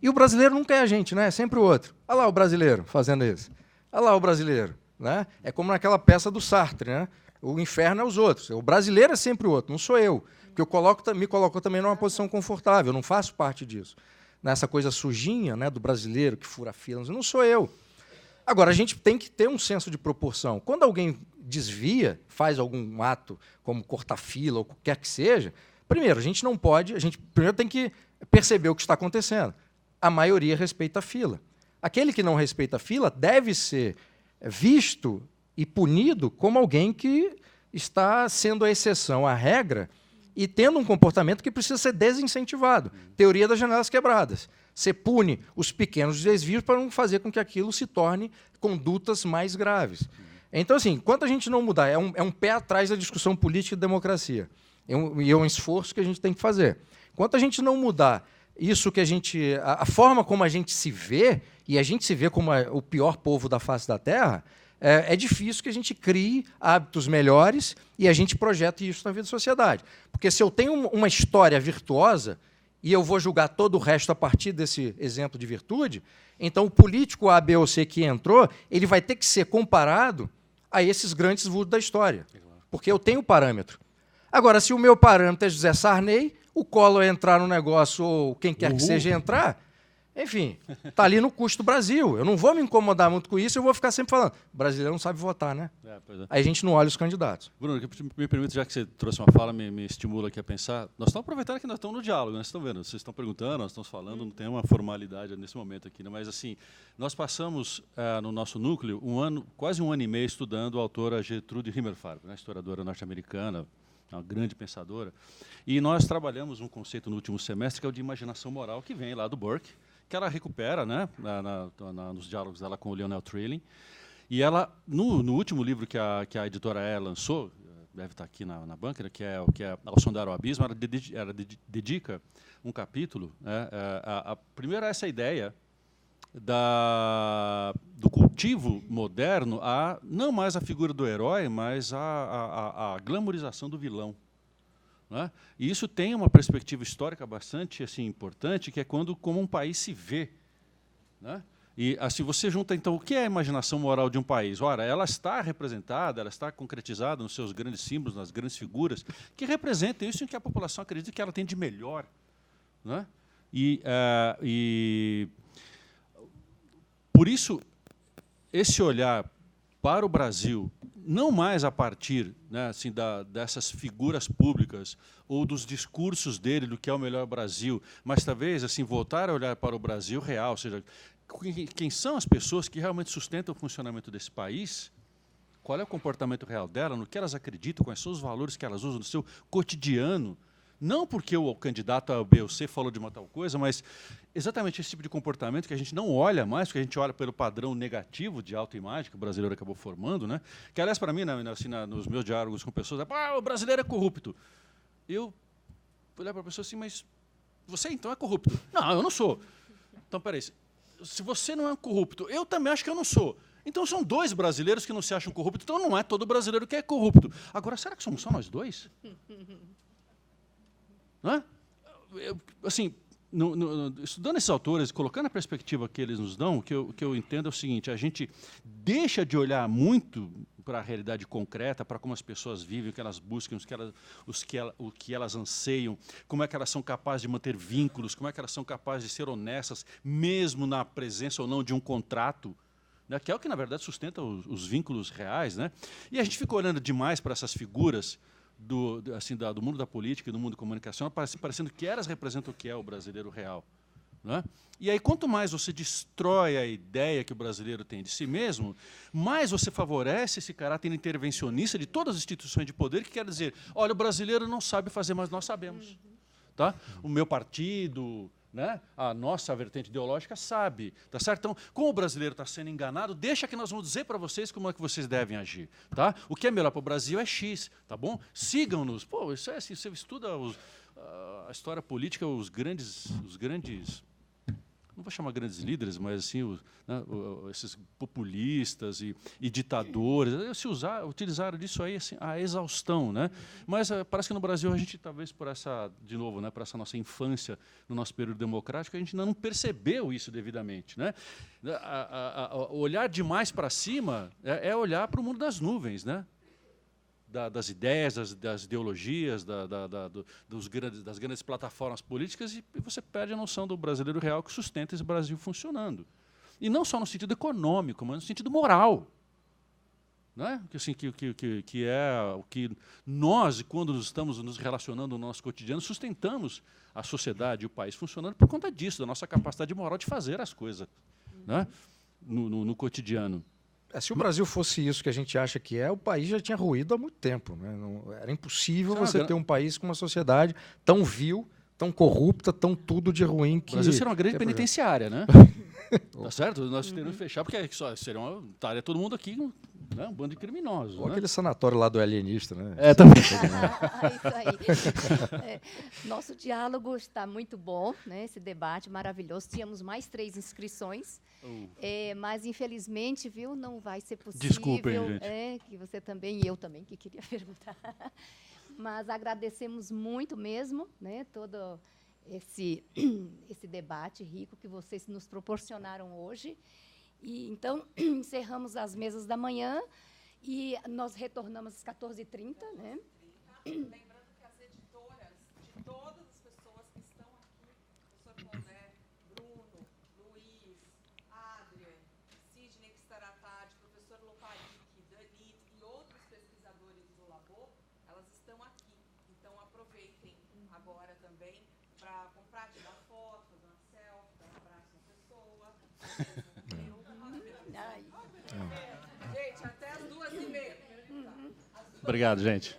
E o brasileiro nunca é a gente, né? É sempre o outro. Olha lá o brasileiro fazendo isso. Olha lá o brasileiro. Né? É como naquela peça do Sartre, né? O inferno é os outros. O brasileiro é sempre o outro, não sou eu. Porque eu me coloco também numa posição confortável, eu não faço parte disso. Nessa coisa sujinha, né, do brasileiro que fura filas, não sou eu. Agora, a gente tem que ter um senso de proporção. Quando alguém desvia, faz algum ato, como cortar fila ou o que quer que seja, primeiro, a gente não pode, a gente primeiro tem que perceber o que está acontecendo. A maioria respeita a fila. Aquele que não respeita a fila deve ser visto e punido como alguém que está sendo a exceção à regra e tendo um comportamento que precisa ser desincentivado. Teoria das janelas quebradas. Você pune os pequenos desvios para não fazer com que aquilo se torne condutas mais graves. Então, assim, enquanto a gente não mudar, é um pé atrás da discussão política e democracia. E é um esforço que a gente tem que fazer. Enquanto a gente não mudar isso que a forma como a gente se vê, e a gente se vê como o pior povo da face da Terra, é difícil que a gente crie hábitos melhores e a gente projete isso na vida da sociedade. Porque se eu tenho uma história virtuosa e eu vou julgar todo o resto a partir desse exemplo de virtude, então o político A, B ou C que entrou, ele vai ter que ser comparado a esses grandes vultos da história. Porque eu tenho parâmetro. Agora, se o meu parâmetro é José Sarney, o Collor entrar no negócio, ou quem quer que seja entrar, enfim, está ali no custo do Brasil. Eu não vou me incomodar muito com isso, eu vou ficar sempre falando, o brasileiro não sabe votar, né? Aí a gente não olha os candidatos. Bruno, me permite, já que você trouxe uma fala, me estimula aqui a pensar, nós estamos aproveitando que nós estamos no diálogo, nós estamos vendo, vocês estão perguntando, nós estamos falando, não tem uma formalidade nesse momento aqui, né? Mas assim, nós passamos no nosso núcleo quase um ano e meio estudando a autora Gertrude Himmelfarb, né, historiadora norte-americana, uma grande pensadora, e nós trabalhamos um conceito no último semestre que é o de imaginação moral, que vem lá do Burke, que ela recupera, né, nos diálogos dela com o Lionel Trilling, e ela, no último livro que a editora lançou, deve estar aqui na banca, né, que é Ao Sondar o Abismo, ela dedica um capítulo, né, primeiro a essa ideia do cultivo moderno não mais a figura do herói, mas a glamorização do vilão. Né? E isso tem uma perspectiva histórica bastante assim, importante, que é como um país se vê. Né? E assim, você junta, então, o que é a imaginação moral de um país? Ora, ela está representada, ela está concretizada nos seus grandes símbolos, nas grandes figuras, que representam isso em que a população acredita que ela tem de melhor. Né? Por isso, esse olhar para o Brasil, não mais a partir, né, assim, dessas figuras públicas ou dos discursos dele do que é o melhor Brasil, mas talvez assim, voltar a olhar para o Brasil real, ou seja, quem são as pessoas que realmente sustentam o funcionamento desse país, qual é o comportamento real dela, no que elas acreditam, quais são os valores que elas usam no seu cotidiano. Não porque o candidato A, B ou C falou de uma tal coisa, mas exatamente esse tipo de comportamento que a gente não olha mais, porque a gente olha pelo padrão negativo de autoimagem que o brasileiro acabou formando, né? Que, aliás, para mim, assim, nos meus diálogos com pessoas, o brasileiro é corrupto. Eu olhar para a pessoa assim, mas você então é corrupto? Não, eu não sou. Então, peraí, se você não é corrupto, eu também acho que eu não sou. Então são dois brasileiros que não se acham corruptos, então não é todo brasileiro que é corrupto. Agora, será que somos só nós dois? Não é? Assim, estudando esses autores, colocando a perspectiva que eles nos dão, o que eu entendo é o seguinte: a gente deixa de olhar muito para a realidade concreta, para como as pessoas vivem, o que elas buscam, o que elas anseiam, como é que elas são capazes de manter vínculos, como é que elas são capazes de ser honestas, mesmo na presença ou não de um contrato, né, que é o que, na verdade, sustenta os vínculos reais. Né? E a gente fica olhando demais para essas figuras do mundo da política e do mundo da comunicação, parecendo que elas representam o que é o brasileiro real. Né? E aí, quanto mais você destrói a ideia que o brasileiro tem de si mesmo, mais você favorece esse caráter intervencionista de todas as instituições de poder, que quer dizer, olha, o brasileiro não sabe fazer, mas nós sabemos. Tá? O meu partido, né? A nossa vertente ideológica sabe. Tá certo? Então, como o brasileiro está sendo enganado, deixa que nós vamos dizer para vocês como é que vocês devem agir. Tá? O que é melhor para o Brasil é X. Tá bom? Sigam-nos. Pô, isso é assim, você estuda a história política, os grandes, não vou chamar grandes líderes, mas assim, esses populistas e ditadores, utilizaram disso aí assim, a exaustão. Né? Mas parece que no Brasil a gente, talvez por essa, de novo, né, por essa nossa infância, no nosso período democrático, a gente ainda não percebeu isso devidamente. Né? Olhar demais para cima é olhar para o mundo das nuvens, né? Das ideias, das ideologias, das grandes plataformas políticas, e você perde a noção do brasileiro real que sustenta esse Brasil funcionando. E não só no sentido econômico, mas no sentido moral. Né? Que é o que nós, quando estamos nos relacionando no nosso cotidiano, sustentamos a sociedade e o país funcionando por conta disso, da nossa capacidade moral de fazer as coisas, né? no cotidiano. Se o Brasil fosse isso que a gente acha que é, o país já tinha ruído há muito tempo. Né? Era impossível você ter um país com uma sociedade tão vil, tão corrupta, tão tudo de ruim que... O Brasil seria uma grande penitenciária, né? Tá certo? Nós teríamos que fechar, porque estaria todo mundo aqui, né? Um bando de criminosos. Ou né? aquele sanatório lá do alienista, né? Também. Isso aí. Nosso diálogo está muito bom, né? Esse debate maravilhoso. Tínhamos mais 3 inscrições, mas infelizmente, viu, não vai ser possível. Desculpem, gente. Que você também e eu também que queria perguntar. Mas agradecemos muito mesmo, né? Todo esse debate rico que vocês nos proporcionaram hoje. E, então, encerramos as mesas da manhã e nós retornamos às 14h30. Né? Lembrando que as editoras de todas as pessoas que estão aqui, professor Pondé, Bruno, Luiz, Adrian, Sidney, que estará à tarde, professor Loparic, Danit e outros pesquisadores do Labor, elas estão aqui. Então, aproveitem agora também para comprar, tirar foto, fazer uma selfie, dar um abraço na pessoa. Gente, até as 2h30. Obrigado, gente.